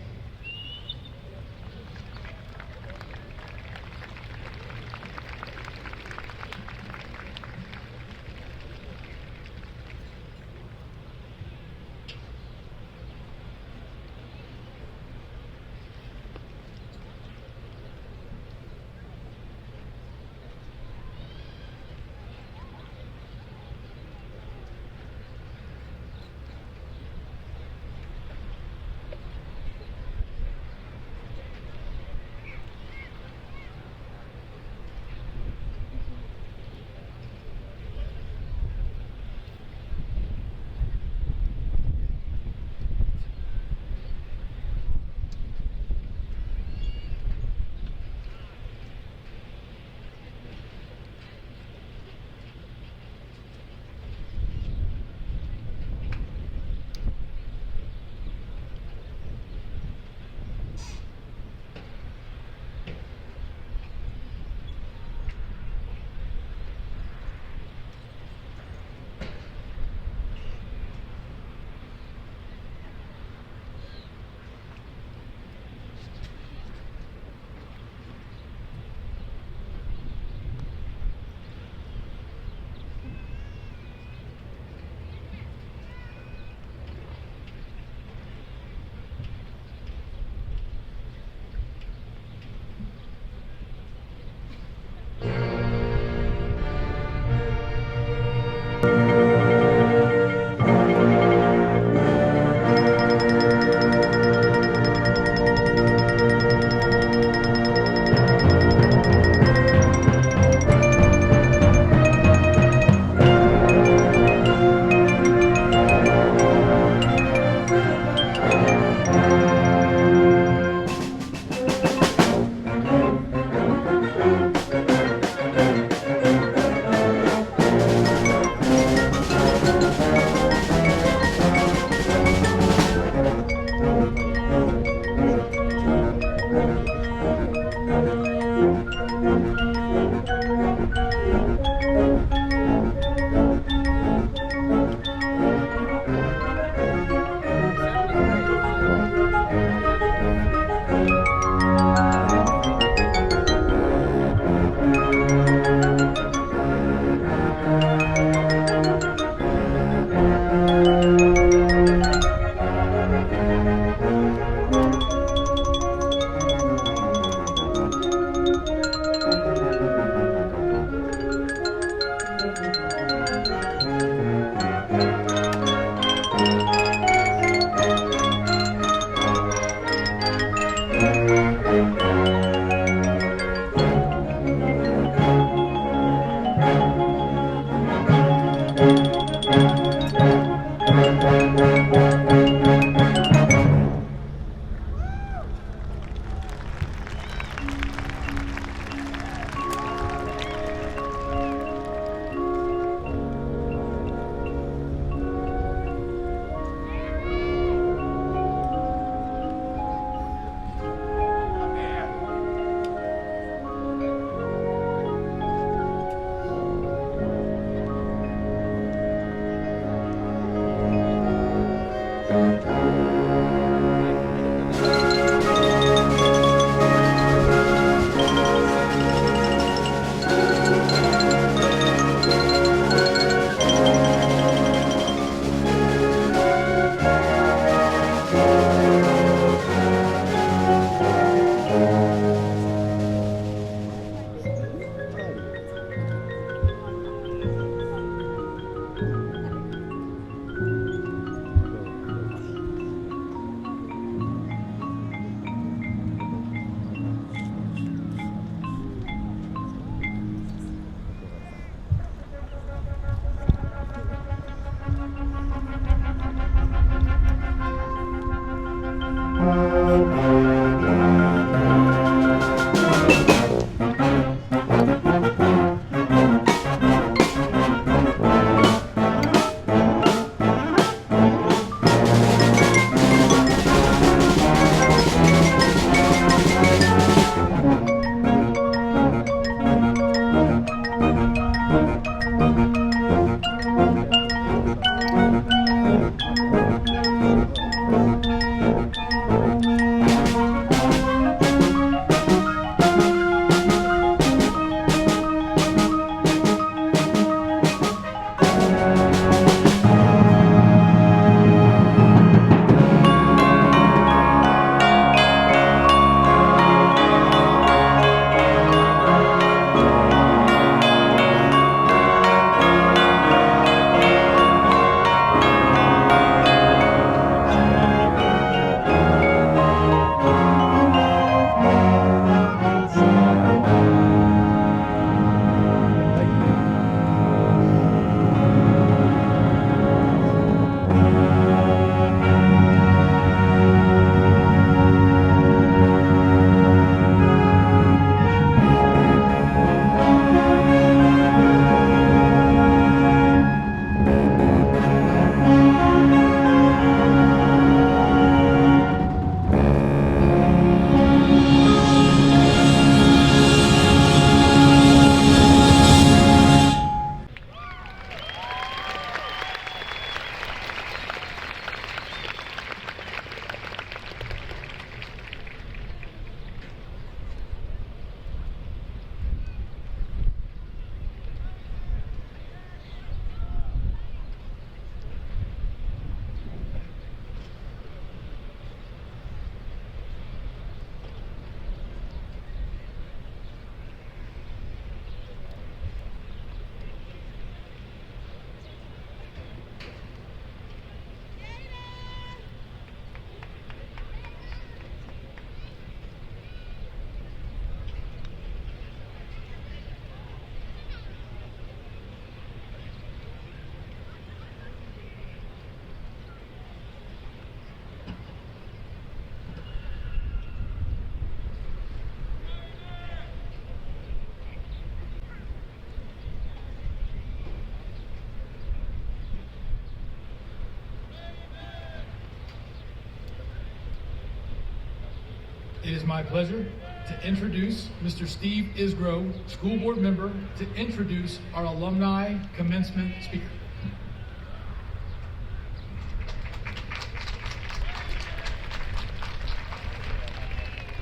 It is my pleasure to introduce Mr. Steve Isgrove, school board member, to introduce our alumni commencement speaker.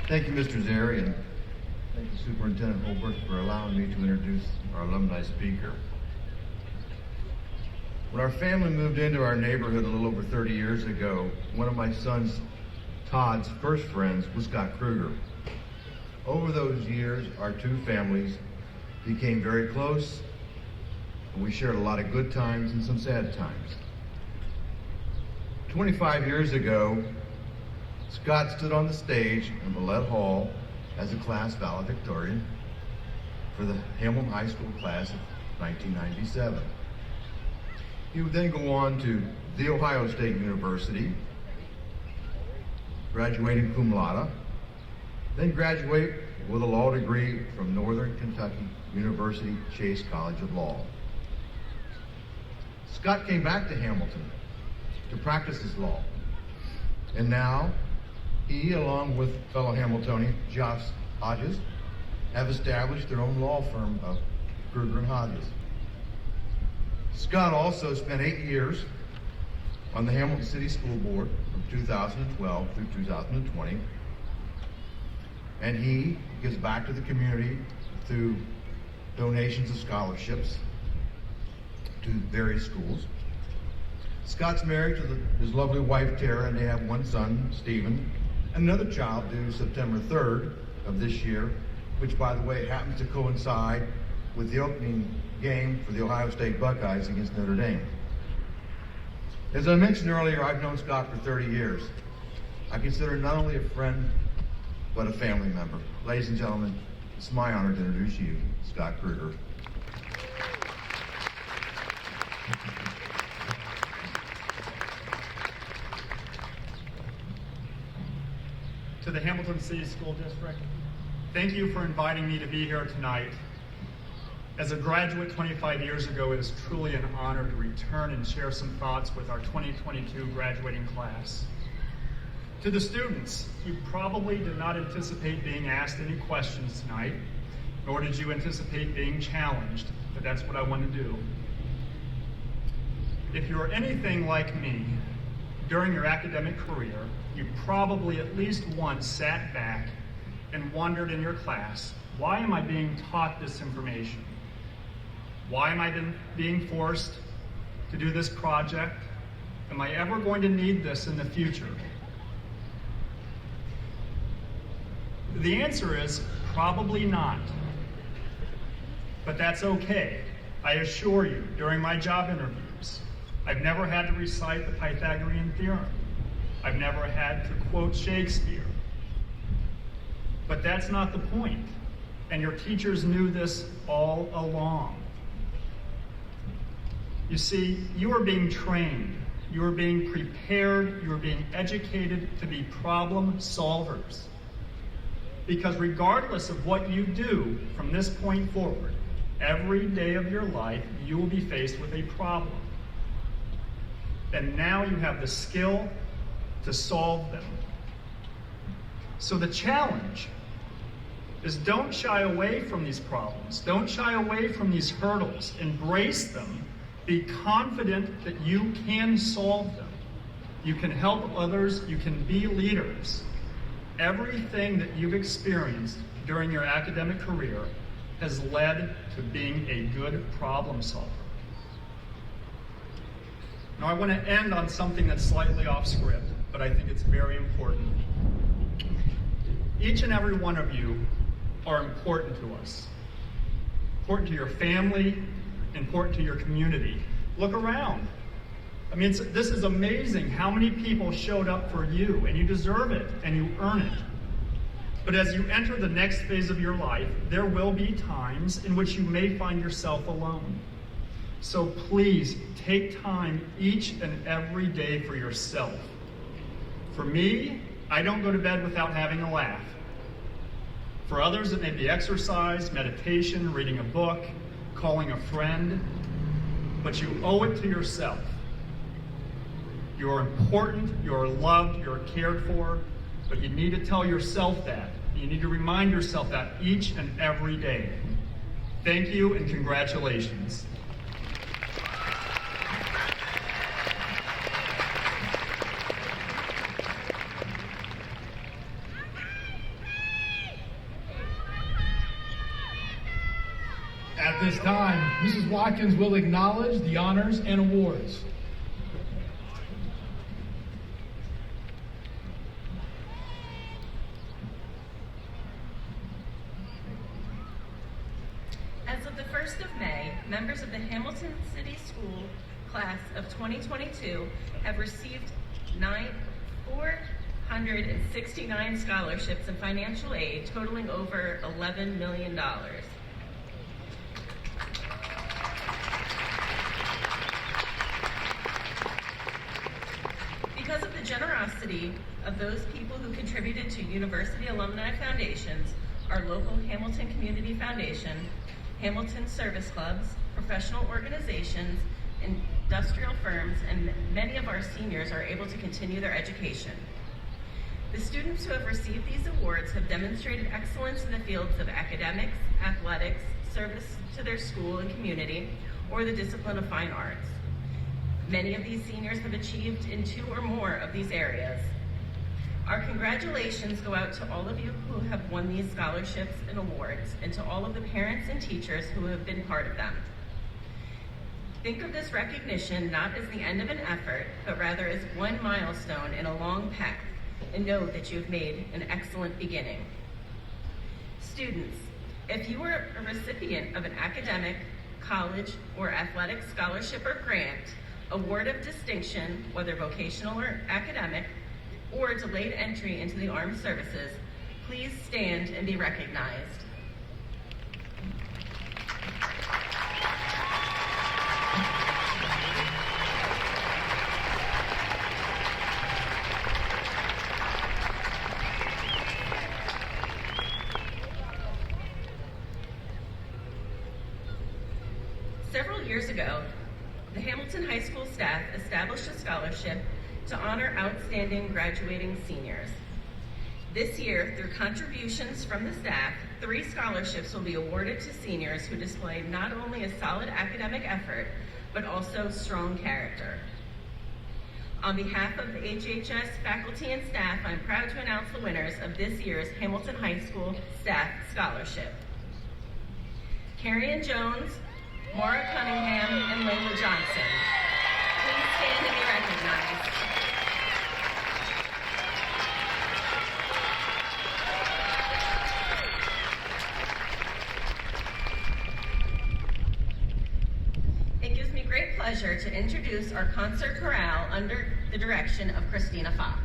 Thank you, Mr. Zeri, and thank you, Superintendent Holbert, for allowing me to introduce our alumni speaker. When our family moved into our neighborhood a little over 30 years ago, one of my son's, Todd's, first friends was Scott Kruger. Over those years, our two families became very close, and we shared a lot of good times and some sad times. 25 years ago, Scott stood on the stage in Millette Hall as a class valedictorian for the Hamilton High School class of 1997. He would then go on to The Ohio State University, graduating cum laude, then graduate with a law degree from Northern Kentucky University Chase College of Law. Scott came back to Hamilton to practice his law, and now he, along with fellow Hamiltonian Josh Hodges, have established their own law firm of Kruger and Hodges. Scott also spent 8 years on the Hamilton City School Board from 2012 through 2020. And he gives back to the community through donations of scholarships to various schools. Scott's married to his lovely wife, Tara, and they have one son, Stephen, and another child due September 3rd of this year, which, by the way, happens to coincide with the opening game for the Ohio State Buckeyes against Notre Dame. As I mentioned earlier, I've known Scott for 30 years. I consider him not only a friend, but a family member. Ladies and gentlemen, it's my honor to introduce you, Scott Kruger. to the Hamilton City School District, thank you for inviting me to be here tonight. As a graduate 25 years ago, it is truly an honor to return and share some thoughts with our 2022 graduating class. To the students, you probably did not anticipate being asked any questions tonight, nor did you anticipate being challenged, but that's what I want to do. If you're anything like me, during your academic career, you probably at least once sat back and wondered in your class, why am I being taught this information? Why am I being forced to do this project? Am I ever going to need this in the future? The answer is probably not. But that's okay. I assure you, during my job interviews, I've never had to recite the Pythagorean theorem. I've never had to quote Shakespeare. But that's not the point. And your teachers knew this all along. You see, you are being trained, you are being prepared, you are being educated to be problem solvers. Because regardless of what you do from this point forward, every day of your life, you will be faced with a problem. And now you have the skill to solve them. So the challenge is don't shy away from these problems. Don't shy away from these hurdles. Embrace them. Be confident that you can solve them. You can help others. You can be leaders. Everything that you've experienced during your academic career has led to being a good problem solver. Now I want to end on something that's slightly off script, but I think it's very important. Each and every one of you are important to us. Important to your family, important to your community. Look around. I mean, this is amazing how many people showed up for you, and you deserve it, and you earn it. But as you enter the next phase of your life, there will be times in which you may find yourself alone. So please take time each and every day for yourself. For me, I don't go to bed without having a laugh. For others, it may be exercise, meditation, reading a book, calling a friend, but you owe it to yourself. You are important, you are loved, you are cared for, but you need to tell yourself that. You need to remind yourself that each and every day. Thank you and congratulations. At this time, Mrs. Watkins will acknowledge the honors and awards. As of the 1st of May, members of the Hamilton City School class of 2022 have received 469 scholarships and financial aid totaling over $11 million. Because of the generosity of those people who contributed to University Alumni Foundations, our local Hamilton Community Foundation, Hamilton Service Clubs, professional organizations, industrial firms, and many of our seniors are able to continue their education. The students who have received these awards have demonstrated excellence in the fields of academics, athletics, service to their school and community, or the discipline of fine arts. Many of these seniors have achieved in 2 or more of these areas. Our congratulations go out to all of you who have won these scholarships and awards, and to all of the parents and teachers who have been part of them. Think of this recognition not as the end of an effort, but rather as one milestone in a long path, and know that you have made an excellent beginning. Students, if you are a recipient of an academic, college, or athletic scholarship or grant, award of distinction, whether vocational or academic, or delayed entry into the armed services, please stand and be recognized. Several years ago, the Hamilton High School staff established a scholarship to honor outstanding graduating seniors. This year, through contributions from the staff, 3 scholarships will be awarded to seniors who displayed not only a solid academic effort, but also strong character. On behalf of the HHS faculty and staff, I'm proud to announce the winners of this year's Hamilton High School Staff Scholarship. Carrion Jones, Maura Cunningham, and Layla Johnson. Please stand and be recognized. It gives me great pleasure to introduce our concert chorale under the direction of Christina Fox.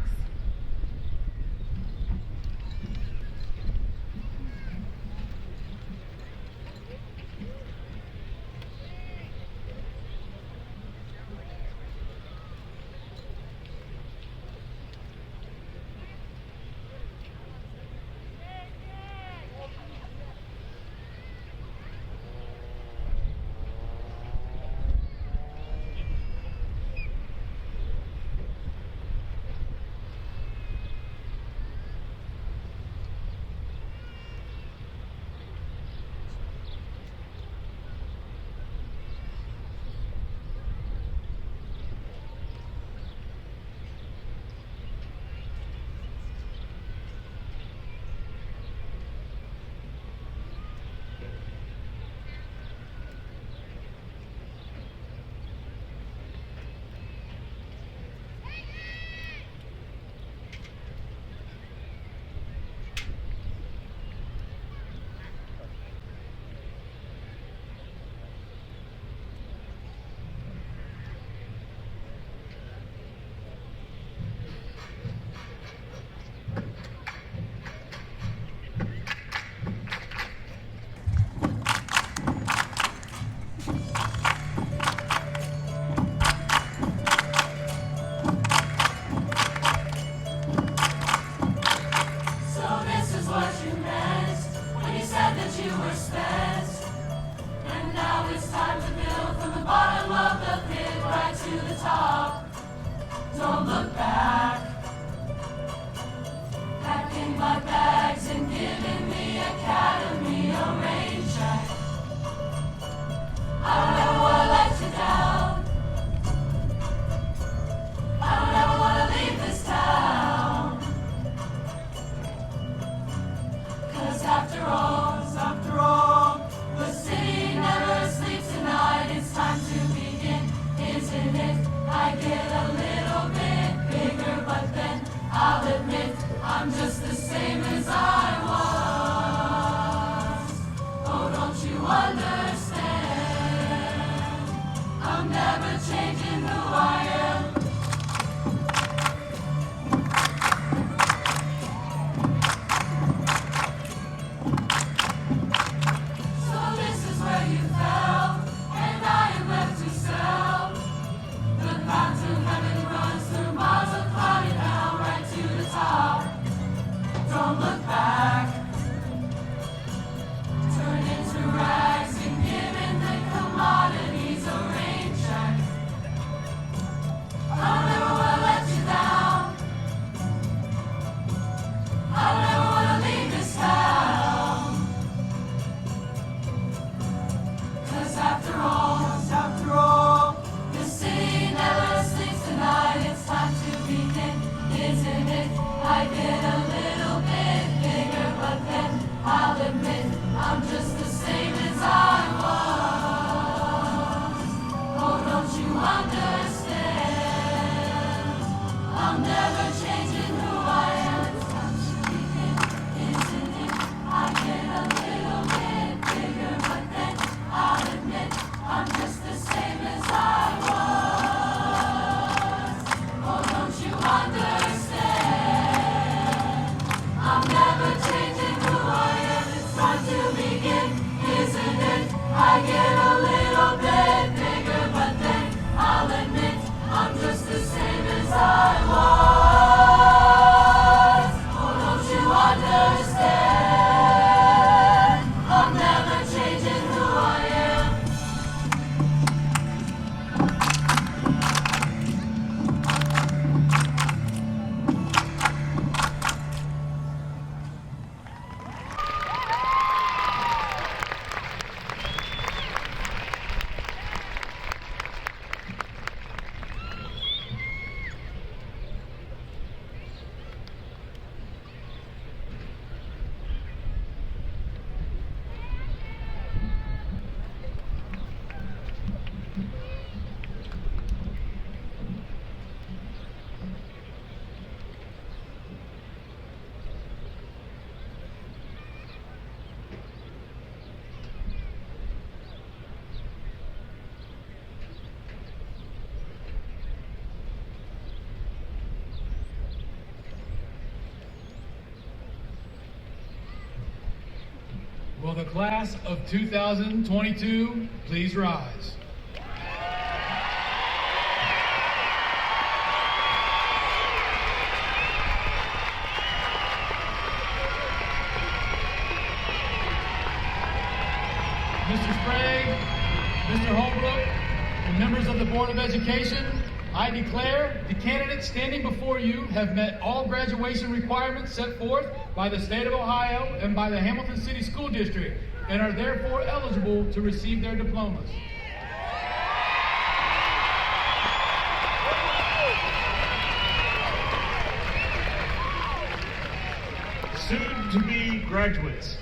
Will the class of 2022 please rise? Mr. Sprague, Mr. Holbrook, and members of the Board of Education, I declare the candidates standing before you have met all graduation requirements set forth by the state of Ohio and by the Hamilton City School District and are therefore eligible to receive their diplomas. Soon-to-be graduates,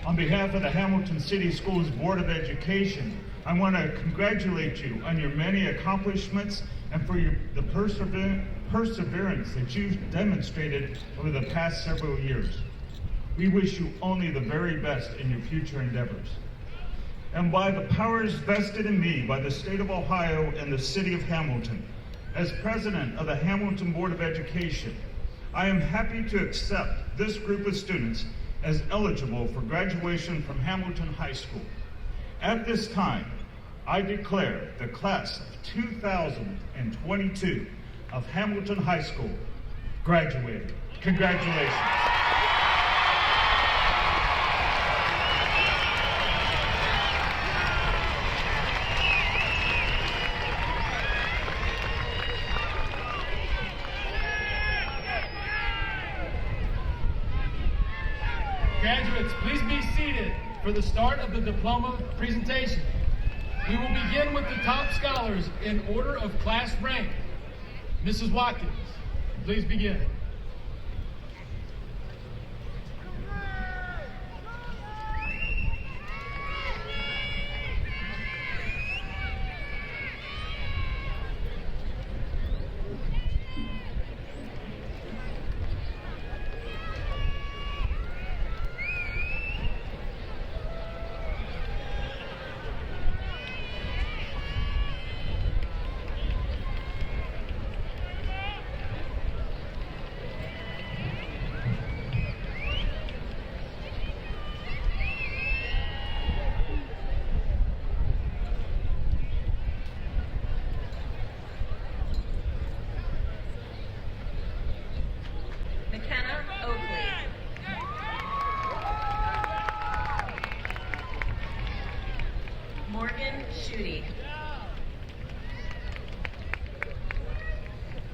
on behalf of the Hamilton City Schools Board of Education, I want to congratulate you on your many accomplishments and for the perseverance that you've demonstrated over the past several years. We wish you only the very best in your future endeavors. And by the powers vested in me by the state of Ohio and the city of Hamilton, as president of the Hamilton Board of Education, I am happy to accept this group of students as eligible for graduation from Hamilton High School. At this time, I declare the class of 2022 of Hamilton High School graduated. Congratulations. Graduates, please be seated for the start of the diploma presentation. We will begin with the top scholars in order of class rank. Mrs. Watkins, please begin.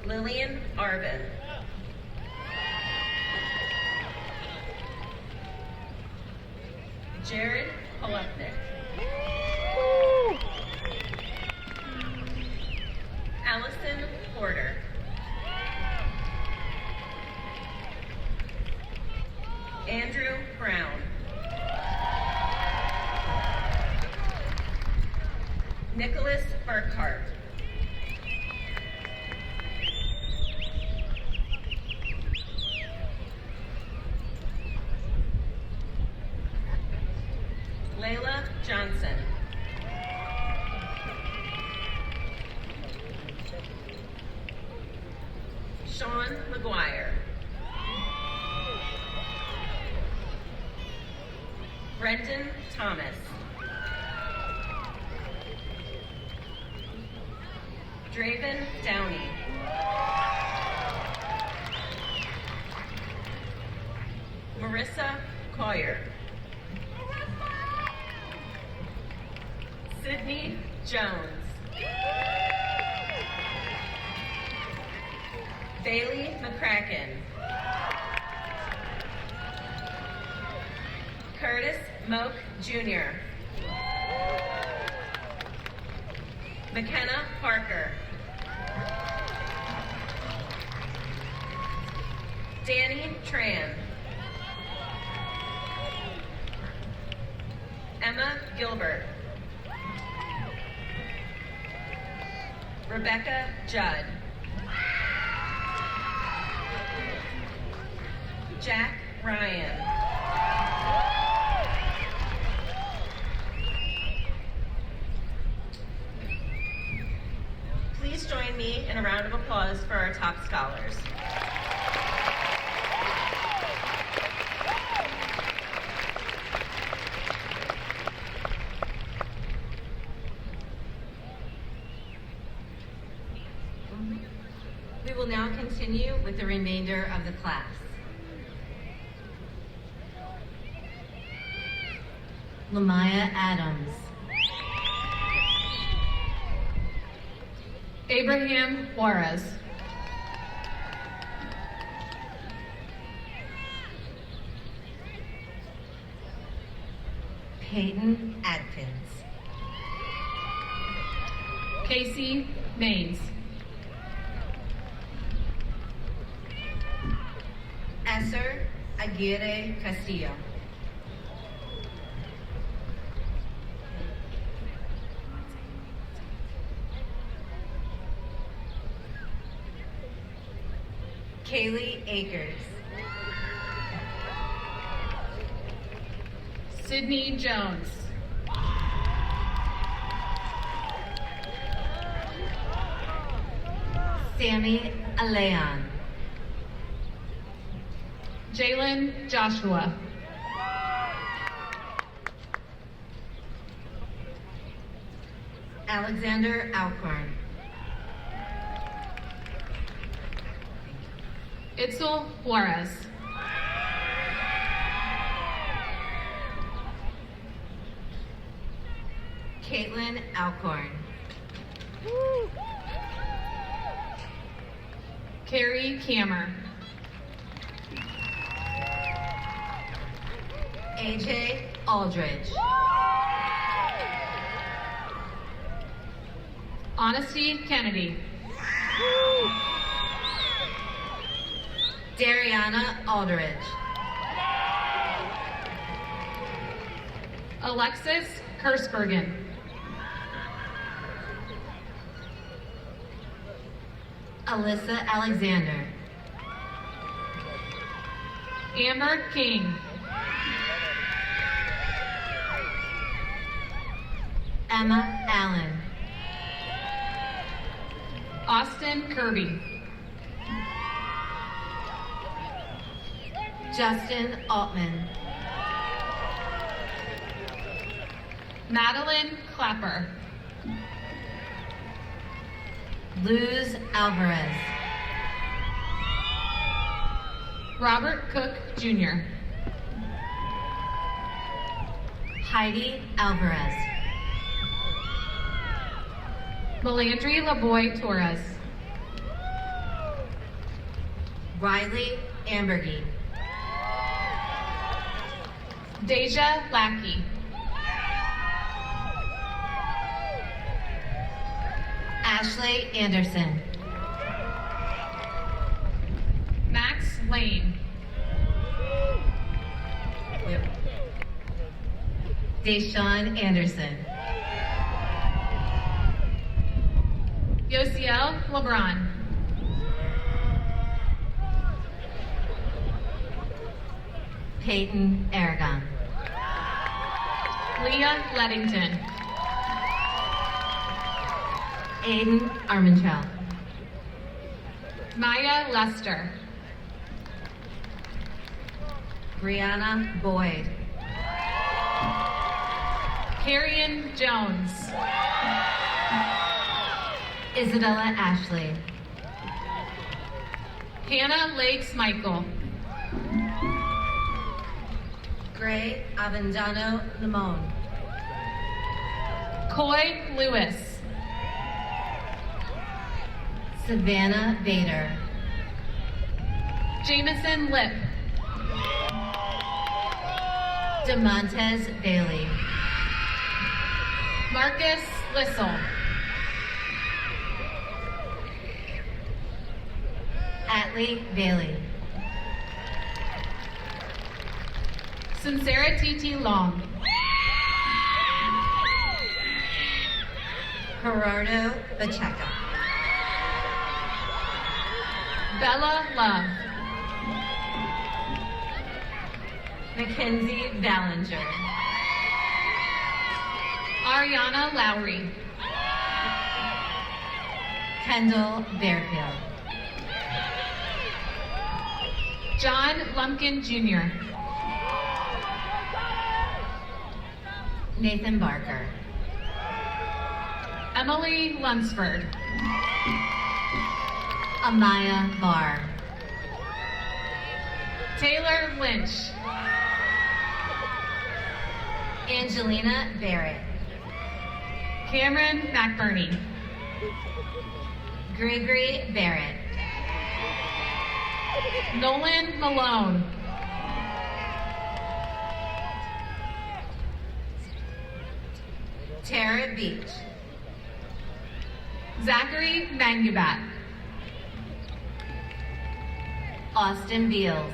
Lillian Arvin. Jared Polupnik. Allison Porter. Andrew Brown. Nicholas Burkhart. Layla Johnson. Sean McGuire. Brendan Thomas. Draven Downey. Marissa Coyer. Sydney Jones. Bailey McCracken. Curtis Moak Jr. McKenna Parker. Danny Tran. Emma Gilbert. Rebecca Judd. Jack Ryan. Please join me in a round of applause for our top scholars. continue with the remainder of the class. Lamaya Adams. Abraham Juarez. Peyton Adkins. Casey Mays. Esser Aguirre Castillo. Kaylee Akers. Sydney Jones. Sammy Aleon. Jalen Joshua. Alexander Alcorn. Itzel Juarez. Caitlin Alcorn. Carrie Kammer. AJ Aldridge. Honesty Kennedy. Dariana Aldridge. Alexis Kersbergen. Alyssa Alexander. Amber King. Emma Allen. Austin Kirby. Justin Altman. Madeline Clapper. Luz Alvarez. Robert Cook Jr. Heidi Alvarez. Melandry LaBoy Torres. Riley Ambergy. Deja Lackey. Ashley Anderson. Max Lane. Deshaun Anderson. Yosiel LeBron. Peyton Aragon. Leah Lettington. Aiden Armentrout. Maya Lester. Brianna Boyd. Carrion Jones. Isabella Ashley. Hannah Lakes Michael. Gray Avendano Limon. Coy Lewis. Savannah Bader. Jameson Lip. DeMontez Bailey. Marcus Lissel. Atlee Bailey. Sincera Titi Long. Gerardo Pacheco. Bella Love. Mackenzie Ballinger. Ariana Lowry. Kendall Bearfield. John Lumpkin Jr. Nathan Barker. Emily Lunsford. Amaya Barr. Taylor Lynch. Angelina Barrett. Cameron McBurney. Gregory Barrett. Nolan Malone. Tara Beach. Zachary Mangubat. Austin Beals.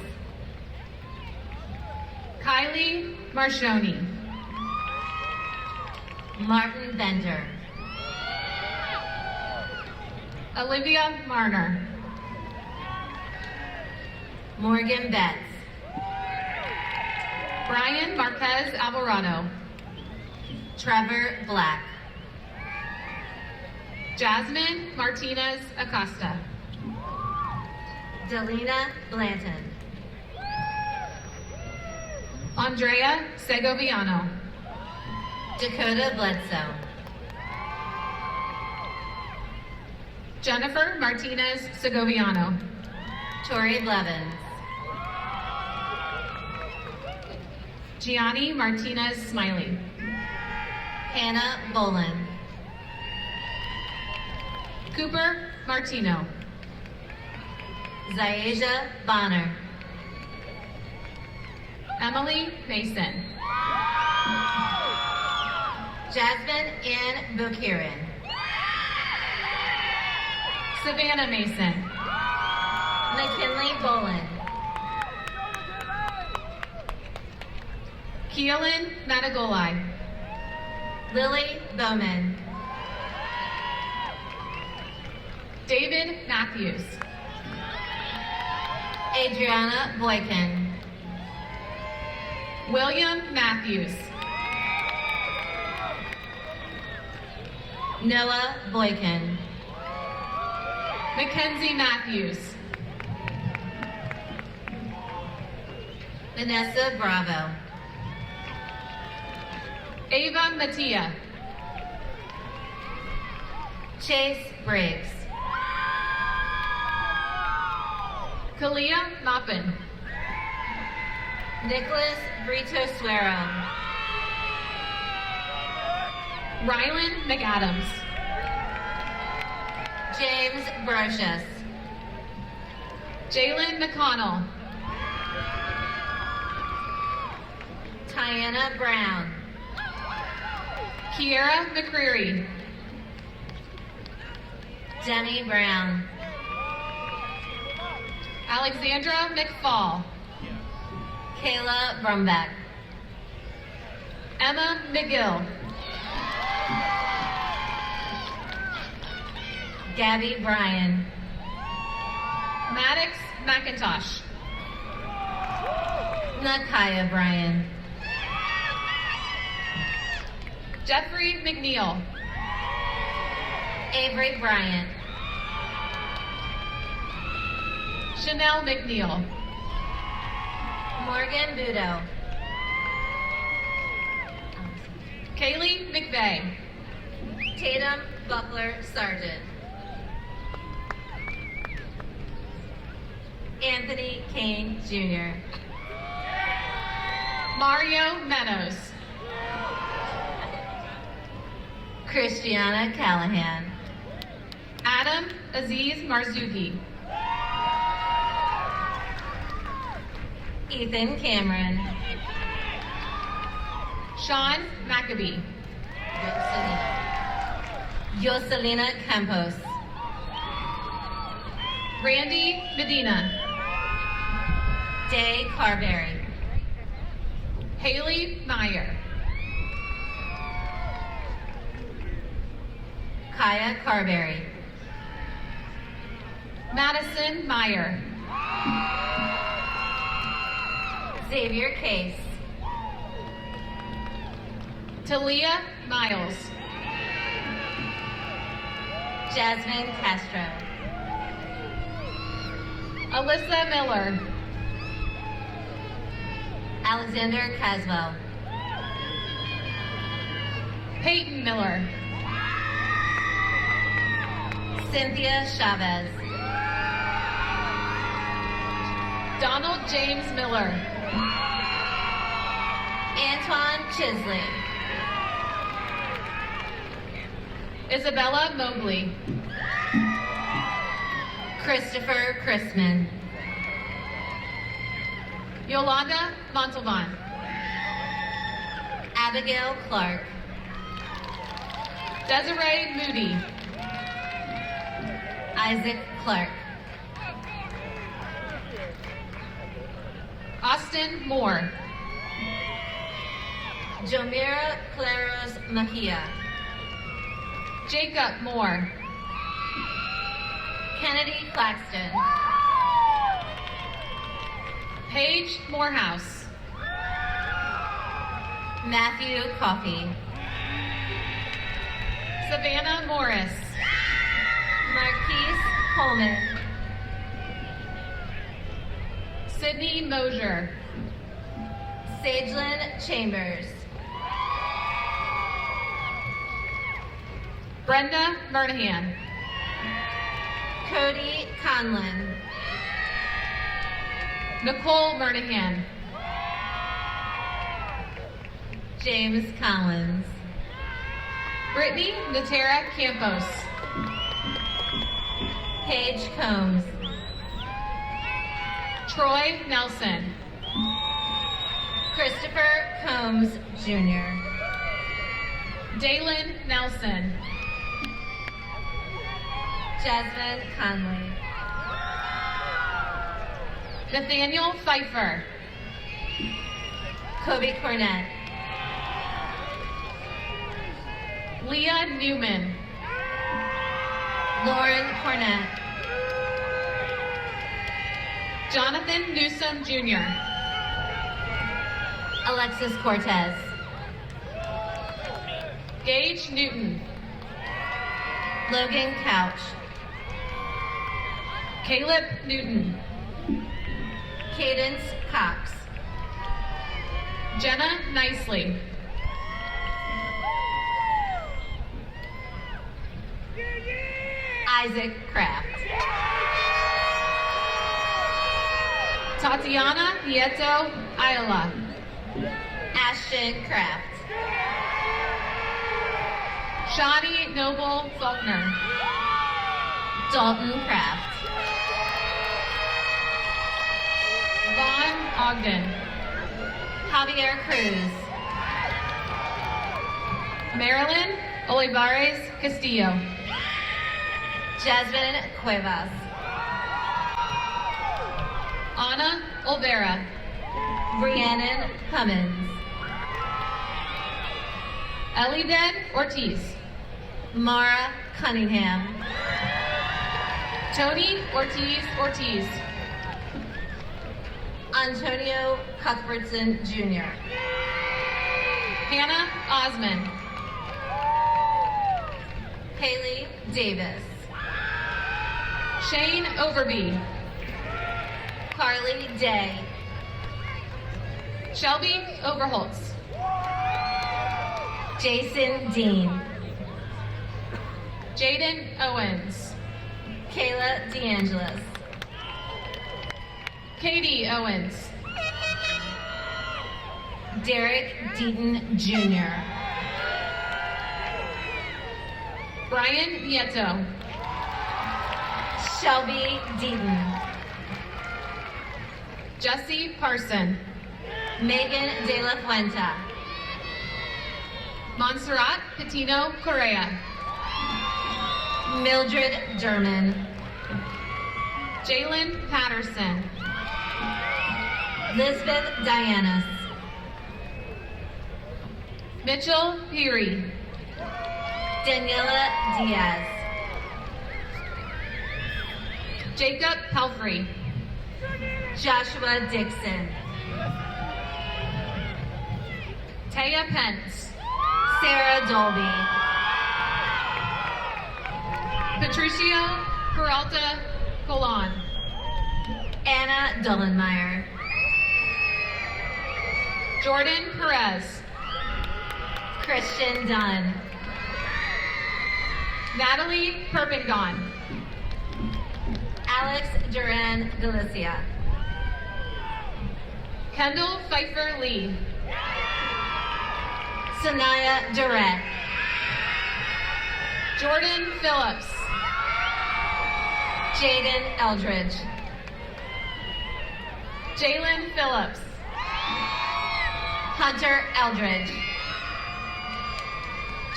Kyleigh Marshoni. Martin Bender. Olivia Marner. Morgan Betts. Brian Marquez Alvarado. Trevor Black. Jasmine Martinez Acosta. Delina Blanton. Andrea Segoviano. Dakota Bledsoe. Jennifer Martinez Segoviano. Tori Blevins. Gianni Martinez Smiley. Hannah Bolin. Cooper Martino. Zayaja Bonner. Emily Mason. Jasmine Ann Bukirin. Savannah Mason. McKinley Bolin. Keelan Matagolai. Lily Bowman. David Matthews. Adriana Boykin. William Matthews. Noah Boykin. Mackenzie Matthews. Vanessa Bravo. Ava Mattia. Chase Briggs. Kalia Maupin. Nicholas Brito Suero. Rylan McAdams. James Brocious. Jalen McConnell. Tiana Brown. Kiera McCreary. Demi Brown. Alexandra McFall. Kayla Brumbeck. Emma McGill. Gabby Bryan. Maddox McIntosh. Nakaya Bryan. Jeffrey McNeil. Avery Bryant. Chanel McNeil. Morgan Budo. Kaylee McVeigh. Tatum Buckler Sargent. Anthony Cain Jr. Mario Meadows. Christiana Callahan. Adam Aziz Marzuki. Ethan Cameron. Sean Maccabee. Yoselina Campos. Randy Medina. Day Carberry. Haley Meyer. Kaya Carberry. Madison Meyer. Xavier Case. Talia Miles. Jasmine Castro. Alyssa Miller. Alexander Caswell. Peyton Miller. Cynthia Chavez. Donald James Miller. Antoine Chisley. Isabella Mobley. Christopher Chrisman. Yolanda Montalban. Abigail Clark. Desiree Moody. Isaac Clark. Austin Moore. Jomira Claros Mejia. Jacob Moore. Kennedy Claxton. Paige Morehouse. Matthew Coffey. Savannah Morris. Marquise Coleman. Sydney Mosier. Sagelyn Chambers. Brenda Murnahan. Cody Conlon. Nicole Murnahan. James Collins. Brittany Natera Campos. Paige Combs. Troy Nelson. Christopher Combs Jr. Dalen Nelson. Jasmine Conley. Nathaniel Pfeiffer. Kobe Cornett. Leah Newman. Lauren Cornett. Jonathan Newsom Jr. Alexis Cortez. Gage Newton. Logan Couch. Caleb Newton. Cadence Cox. Jenna Nicely. Isaac Kraft. Tatiana Nieto Ayala. Ashton Kraft. Shani Noble Faulkner. Dalton Kraft. Vaughn Ogden. Javier Cruz. Marilyn Olivares Castillo. Jasmine Cuevas. Ana Olvera. Rhiannon Cummins. Elided Ortiz. Mara Cunningham. Tony Ortiz. Antonio Cuthbertson Jr. Hannah Osmond. Haley Davis. Shane Overby. Carly Day. Shelby Overholtz. Jason Dean. Jaden Owens. Kayla DeAngelis. Katie Owens. Derek Deaton Jr. Brian Nieto. Shelby Deaton. Jesse Parson. Megan De La Fuenta. Montserrat Patino Correa. Mildred Derman. Jalen Patterson. Lisbeth Dianas. Mitchell Peary. Daniela Diaz. Jacob Pelfrey. Joshua Dixon. Taya Pence. Sarah Dolby. Patricio Peralta Colon. Anna Dullenmeyer. Jordan Perez. Christian Dunn. Natalie Perpingon. Alex Duran Galicia. Kendall Pfeiffer Lee. Sanaya Durrett. Jordan Phillips. Jaden Eldridge. Jalen Phillips. Hunter Eldridge.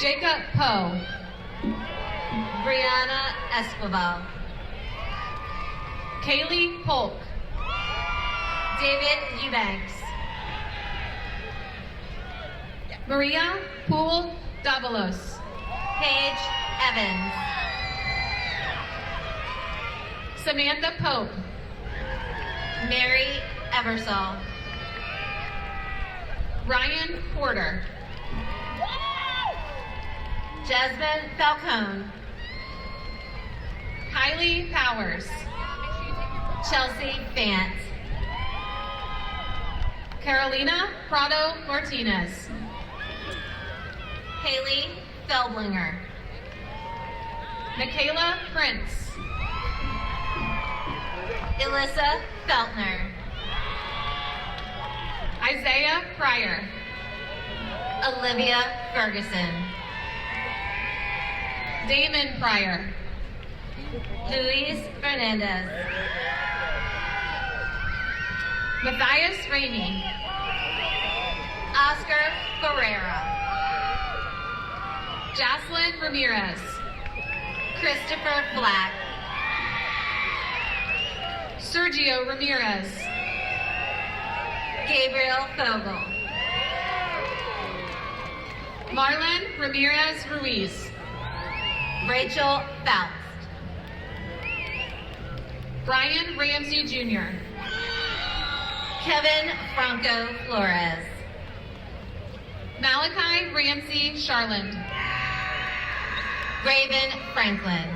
Jacob Poe. Brianna Escobar. Kaylee Polk. David Eubanks. Maria Poole Davalos. Paige Evans. Samantha Pope. Mary Eversole. Ryan Porter. Jasmine Falcone. Kylie Powers. Chelsea Fant. Carolina Prado Martinez. Haley Feldlinger. Michaela Prince. Alyssa Feltner. Isaiah Pryor. Olivia Ferguson. Damon Pryor. Luis Fernandez. Matthias Ramey. Oscar Ferreira. Jocelyn Ramirez. Christopher Black. Sergio Ramirez. Gabriel Fogel. Marlon Ramirez Ruiz. Rachel Faust. Brian Ramsey Jr. Kevin Franco Flores. Malachi Ramsey Charland. Raven Franklin.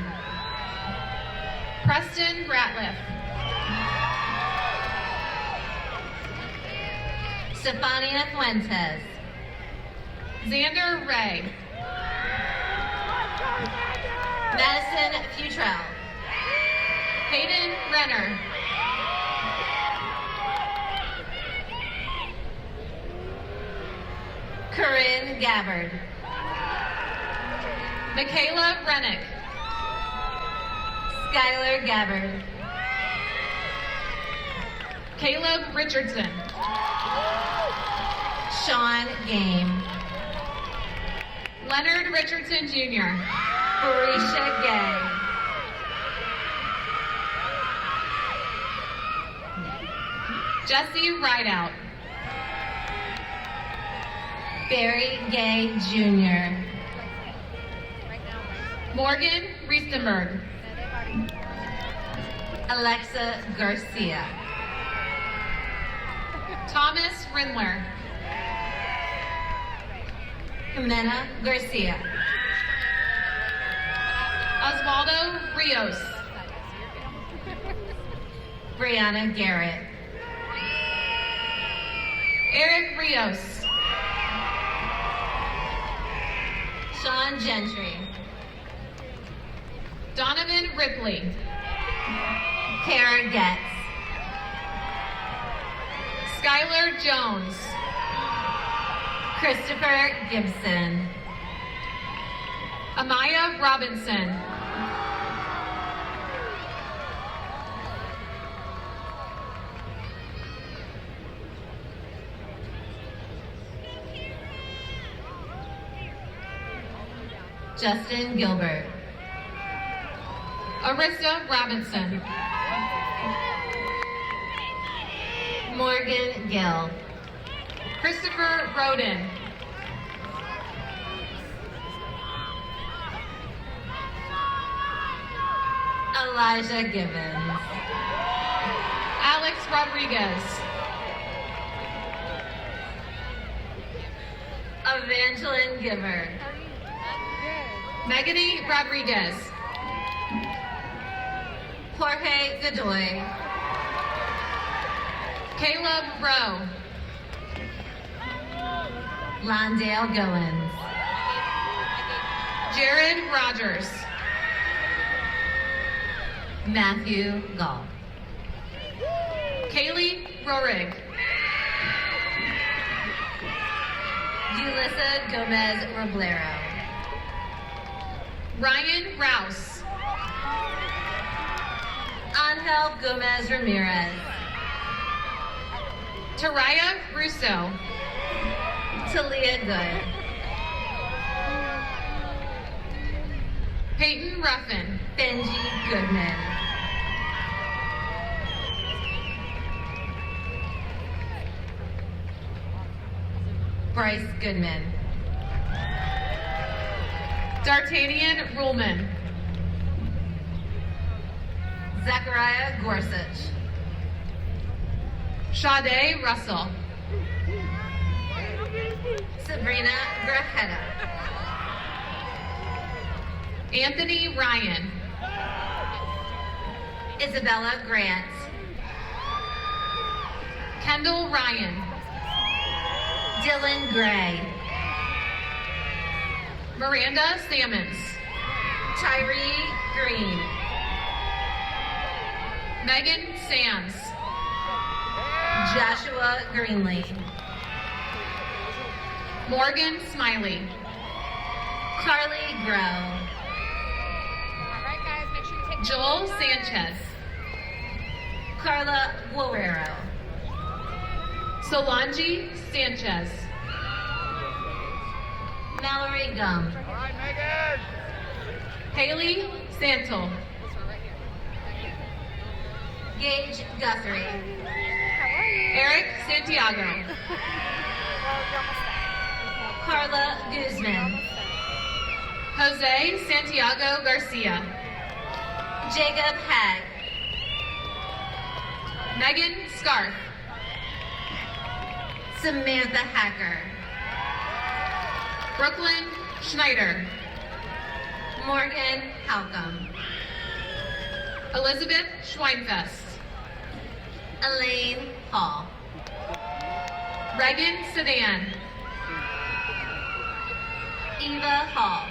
Preston Ratliff. Stefania Fuentes. Xander Ray. Madison Futrell. Hayden Renner. Corinne Gabbard. Michaela Rennick. Skylar Gabbard. Caleb Richardson. Sean Game. Leonard Richardson Jr. Barisha Gay. Jesse Rideout. Barry Gay Jr. Morgan Riestenberg. Alexa Garcia. Thomas Rindler. Jimena Garcia. Osvaldo Rios. Brianna Garrett. Eric Rios. Sean Gentry. Donovan Ripley. Kara Getz. Skylar Jones. Christopher Gibson. Amaya Robinson. Justin Gilbert. Arista Robinson. Morgan Gill. Christopher Roden. Elijah Gibbons. Alex Rodriguez. Evangeline Giver. Megany Rodriguez. Jorge Godoy. Caleb Rowe. Londale Goins. Jared Rogers. Matthew Gall. Kaylee Rorig. Melissa Gomez Roblero. Ryan Rouse. Angel Gomez Ramirez. Taraya Russo. Talia Good. Peyton Ruffin. Benji Goodman. Bryce Goodman. D'Artagnan Ruhlman. Zachariah Gorsuch. Sade Russell. Sabrina Grajeda. Anthony Ryan. Isabella Grant. Kendall Ryan. Dylan Gray. Miranda Sammons. Tyree Green. Megan Sands. Joshua Greenlee. Morgan Smiley. Carly Grow. Joel Sanchez. Carla Guerrero. Solange Sanchez. Mallory Gum. Haley Santel. Gage Guthrie. Eric Santiago. Carla Guzman. Jose Santiago Garcia. Jacob Hag. Megan Scarf. Samantha Hacker. Brooklyn Schneider. Morgan Halcomb. Elizabeth Schweinfest. Elaine Hall. Reagan Sedan. Eva Hall.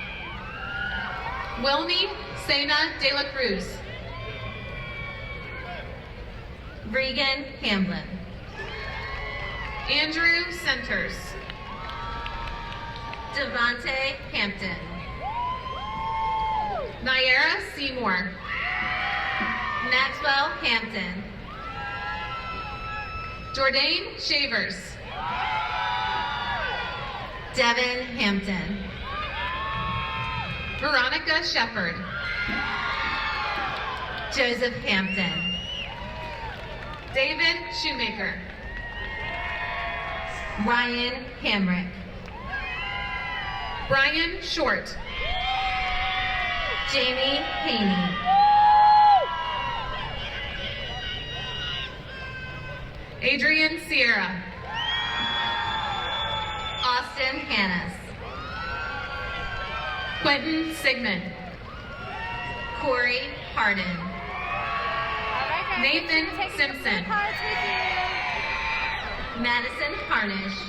Wilmy Sena De La Cruz. Regan Hamblin. Andrew Centers. Devontae Hampton. Naira Seymour. Maxwell Hampton. Jordan Shavers. Devin Hampton. Veronica Shepard. Joseph Hampton. David Shoemaker. Ryan Hamrick. Brian Short. Jamie Haney. Adrian Sierra. Austin Hannes. Quentin Sigmund. Corey Hardin. Nathan Simpson. Madison Harnish.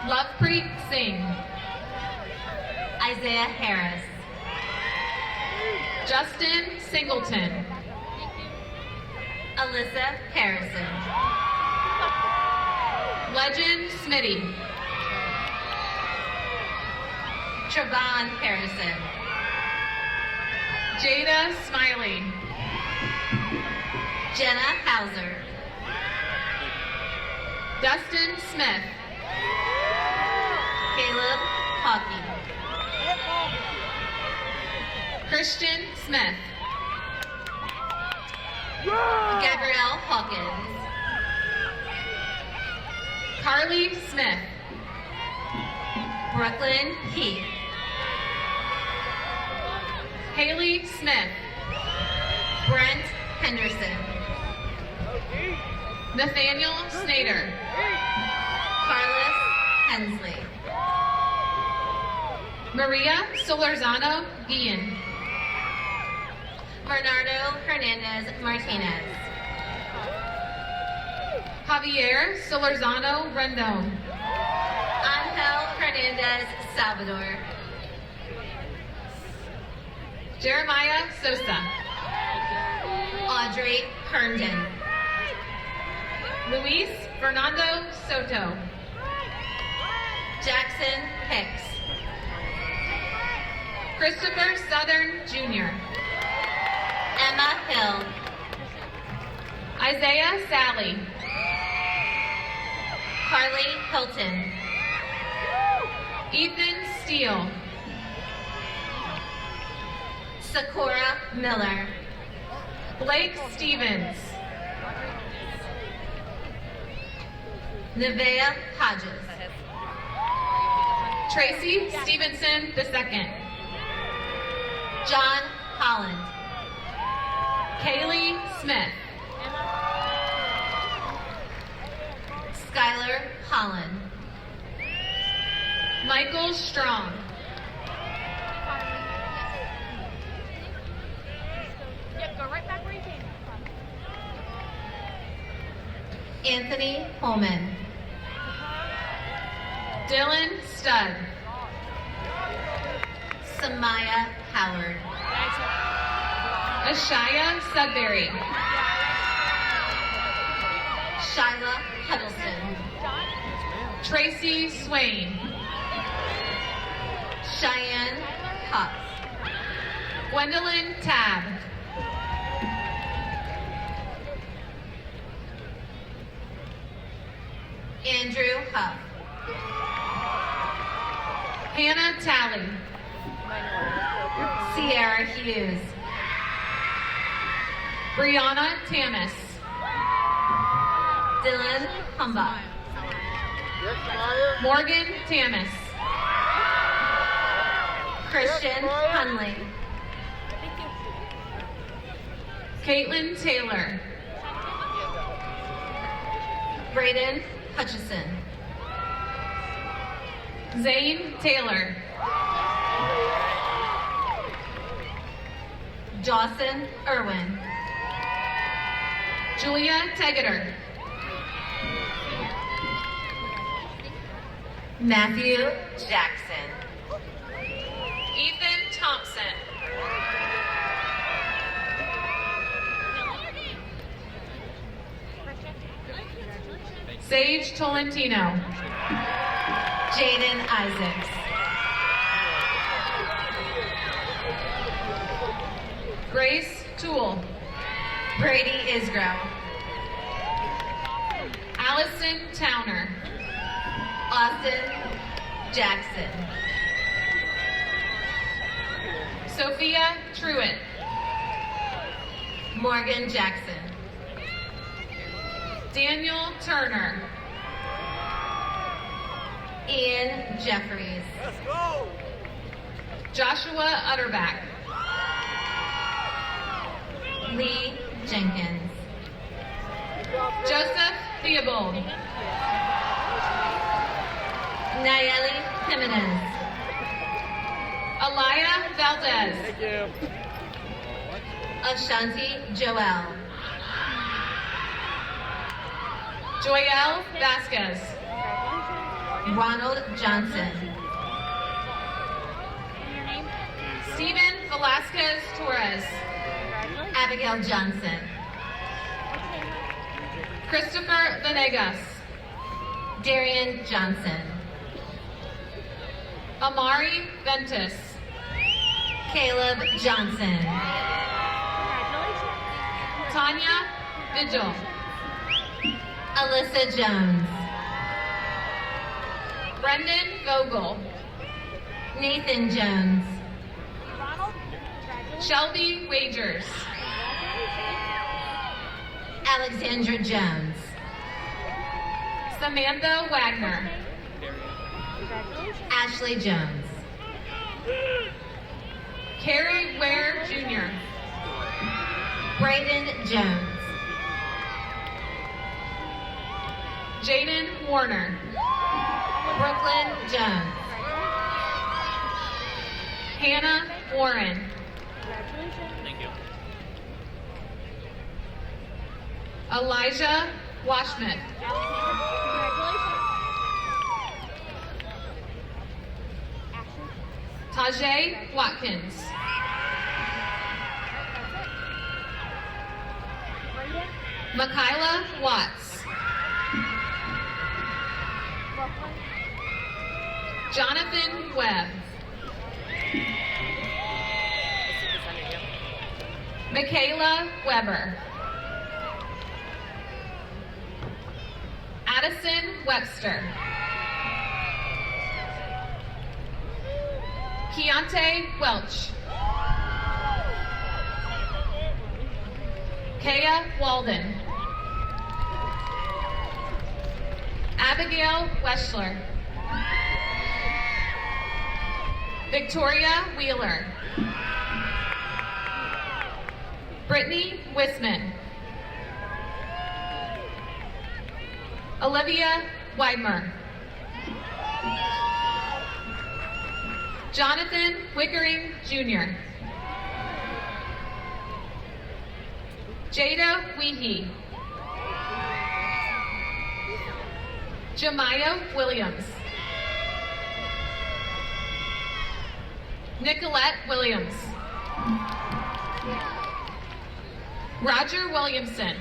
Lovepreet Singh. Isaiah Harris. Justin Singleton. Alyssa Harrison. Legend Smitty. Trevon Harrison. Jada Smiley. Jenna Hauser. Dustin Smith. Caleb Hockey. Christian Smith. Gabrielle Hawkins. Carly Smith. Brooklyn Heath. Haley Smith. Brent Henderson. Nathaniel Snader. Carlos Hensley. Maria Solorzano Guillen. Bernardo Hernandez Martinez. Javier Solorzano Rendon. Angel Hernandez Salvador. Jeremiah Sosa. Audrey Herndon. Luis Fernando Soto. Jackson Hicks. Christopher Southern Jr. Emma Hill. Isaiah Sally. Carly Hilton. Ethan Steele. Sakura Miller. Blake Stevens. Nevaeh Hodges. Tracy Stevenson II. John Holland. Kaylee Smith. Skylar Holland. Michael Strong. Anthony Holman. Dylan Studd. Samaya Howard. Ashaya Sudbury. Shyla Huddleston. Tracy Swain. Cheyenne Cox. Gwendolyn Tab. Andrew Huff. Hannah Talley. Sierra Hughes. Brianna Tamas. Dylan Humbach. Morgan Tamas. Christian Hunley. Caitlin Taylor. Braden Hutchison. Zane Taylor. Dawson Irwin. Julia Tegeter. Matthew Jackson. Ethan Thompson. Sage Tolentino. Jaidyn Isaacs. Grace Toole. Brady Isgrow. Allison Towner. Austin Jackson. Sophia Truitt. Morgan Jackson. Daniel Turner. Ian Jeffries. Let's go. Joshua Utterback. Lee Jenkins. Joseph Theobald. Nayeli Jimenez. Alaya Valdez. Thank you. Ashanti Joel. Joyelle Vasquez. Ronald Johnson. Steven Velasquez Torres. Abigail Johnson. Christopher Venegas. Darian Johnson. Amari Ventus. Caleb Johnson. Tanya Vigil. Alyssa Jones. Brendan Vogel. Nathan Jones. Shelby Wagers. Alexandra Jones. Samantha Wagner. Ashley Jones. Carrie Ware Jr. Brayden Jones. Jaden Warner. Brooklyn Jones. Hannah Warren. Thank you. Elijah Washman. Tajay Watkins. Makayla Watts. Jonathan Webb. Michaela Weber. Addison Webster. Keontae Welch. Kaya Walden. Abigail Weschler. Victoria Wheeler. Brittany Wisman. Olivia Weidmer. Jonathan Wickering Jr. Jada Weehee. Jemiah Williams. Nicolette Williams. Roger Williamson.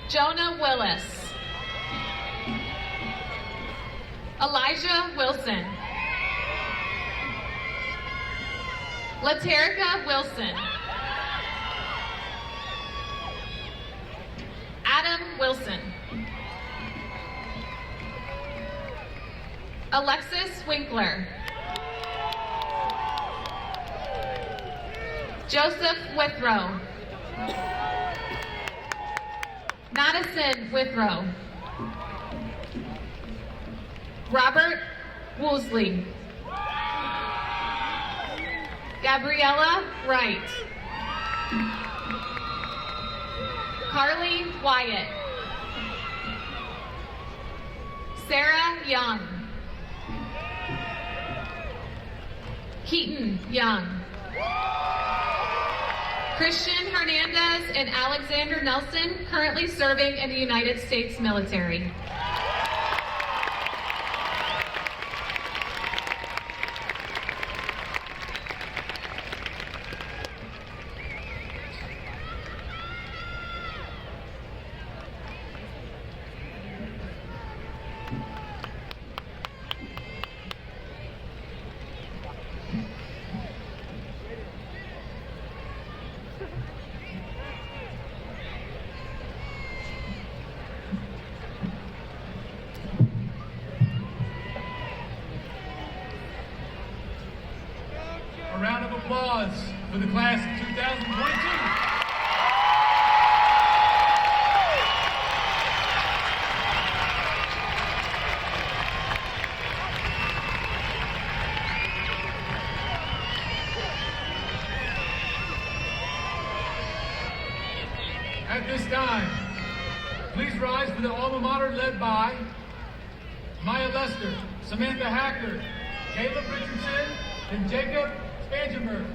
Jonah Willis. Elijah Wilson. Laterica Wilson. Adam Wilson. Alexis Winkler. Joseph Withrow. Madison Withrow. Robert Woolsey. Gabriella Wright. Carly Wyatt. Sarah Young. Keaton Young. Christian Hernandez and Alexander Nelson, currently serving in the United States military. A round of applause for the class of 2022. At this time, please rise for the alma mater led by Maya Lester, Samantha Hacker, Caleb Richardson, and Jacob Spangenberg.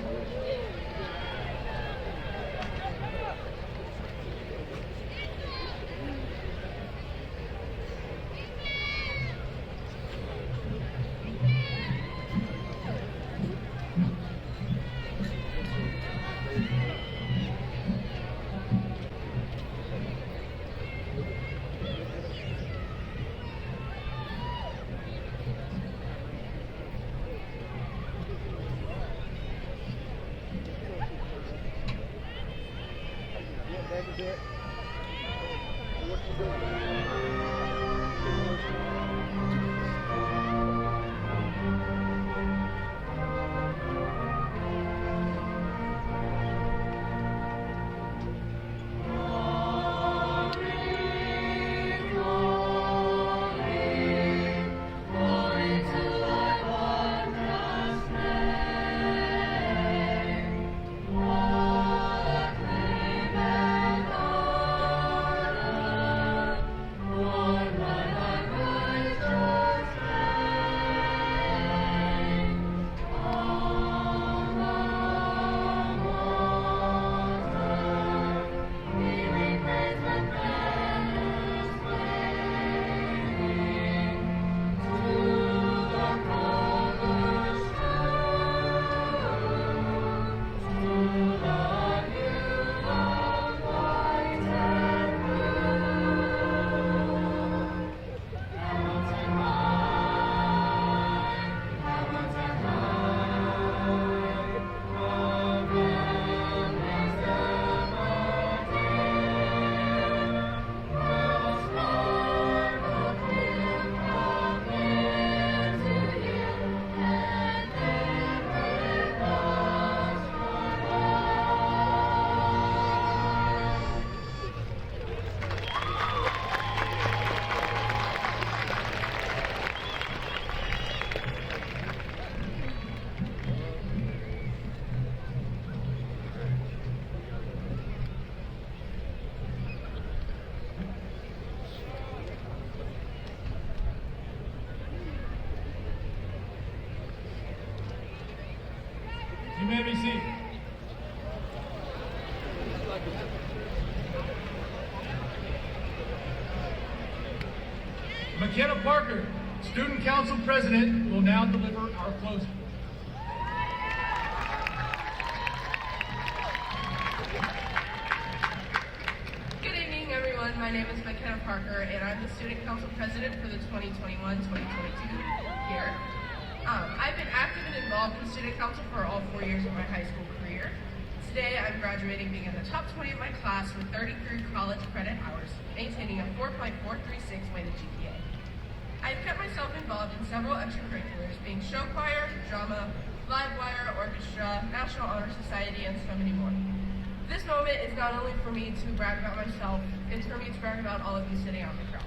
You may be seated. McKenna Parker, Student Council President, will now deliver our closing. Good evening, everyone. My name is McKenna Parker, and I'm the Student Council President for the 2021-2022 year. I've been active and involved in Student Council for all 4 years of my high school career. Today, I'm graduating being in the top 20 of my class with 33 college credit hours, maintaining a 4.436 weighted GPA. I've kept myself involved in several extracurriculars, being show choir, drama, live wire, orchestra, National Honor Society, and so many more. This moment is not only for me to brag about myself, it's for me to brag about all of you sitting out in the crowd.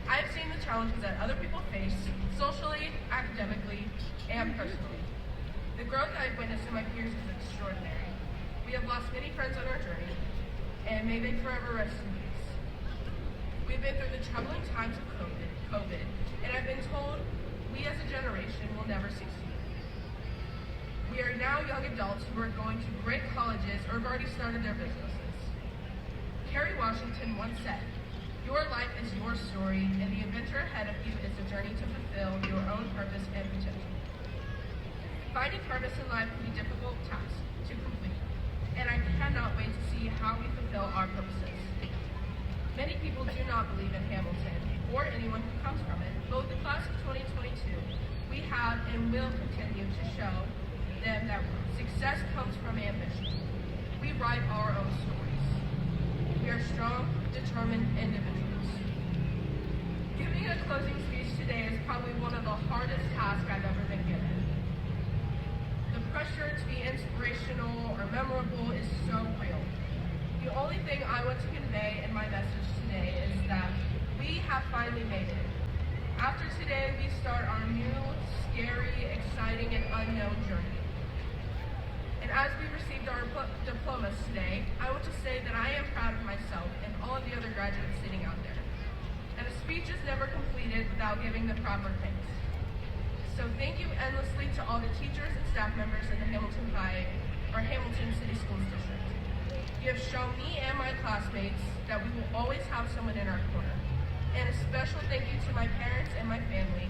I've seen the challenges that other people face, socially, academically, and personally. The growth that I've witnessed in my peers is extraordinary. We have lost many friends on our journey, and may they forever rest in peace. We've been through the troubling times of COVID, and I've been told we as a generation will never succeed. We are now young adults who are going to great colleges or have already started their businesses. Kerry Washington once said, "Your life is your story, and the adventure ahead of you is a journey to fulfill your own purpose and potential." Finding purpose in life can be a difficult task to complete, and I cannot wait to see how we fulfill our purposes. Many people do not believe in Hamilton, or anyone who comes from it, but with the class of 2022, we have and will continue to show them that success comes from ambition. We write our own stories. We are strong, determined individuals. Giving a closing speech today is probably one of the hardest tasks I've ever been given. The pressure to be inspirational or memorable is so real. The only thing I want to convey in my message today is that we have finally made it. After today, we start our new, scary, exciting, and unknown journey. And as we received our diplomas today, I want to say that I am proud of myself and all of the other graduates sitting out there. And a speech is never completed without giving the proper thanks. So thank you endlessly to all the teachers and staff members in the Hamilton City Schools District. You have shown me and my classmates that we will always have someone in our corner. And a special thank you to my parents and my family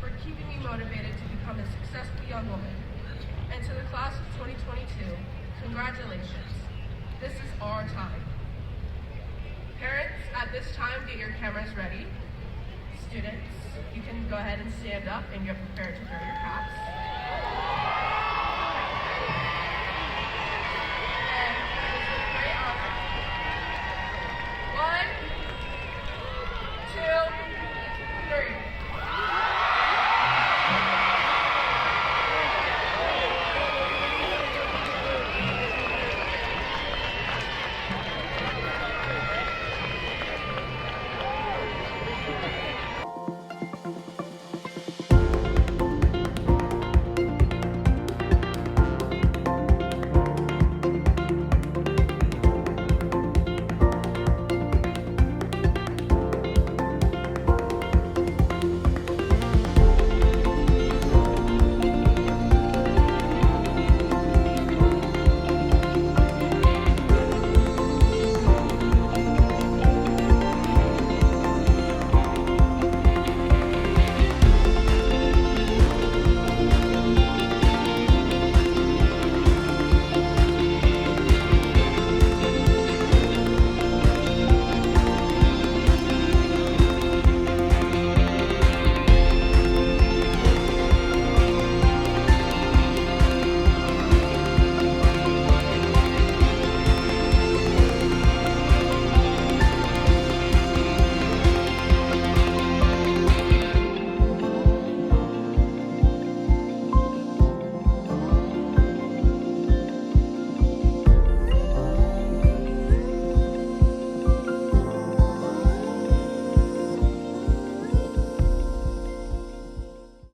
for keeping me motivated to become a successful young woman. And to the class of 2022, congratulations. This is our time. Parents, at this time, get your cameras ready. Students, you can go ahead and stand up and get prepared to throw your caps.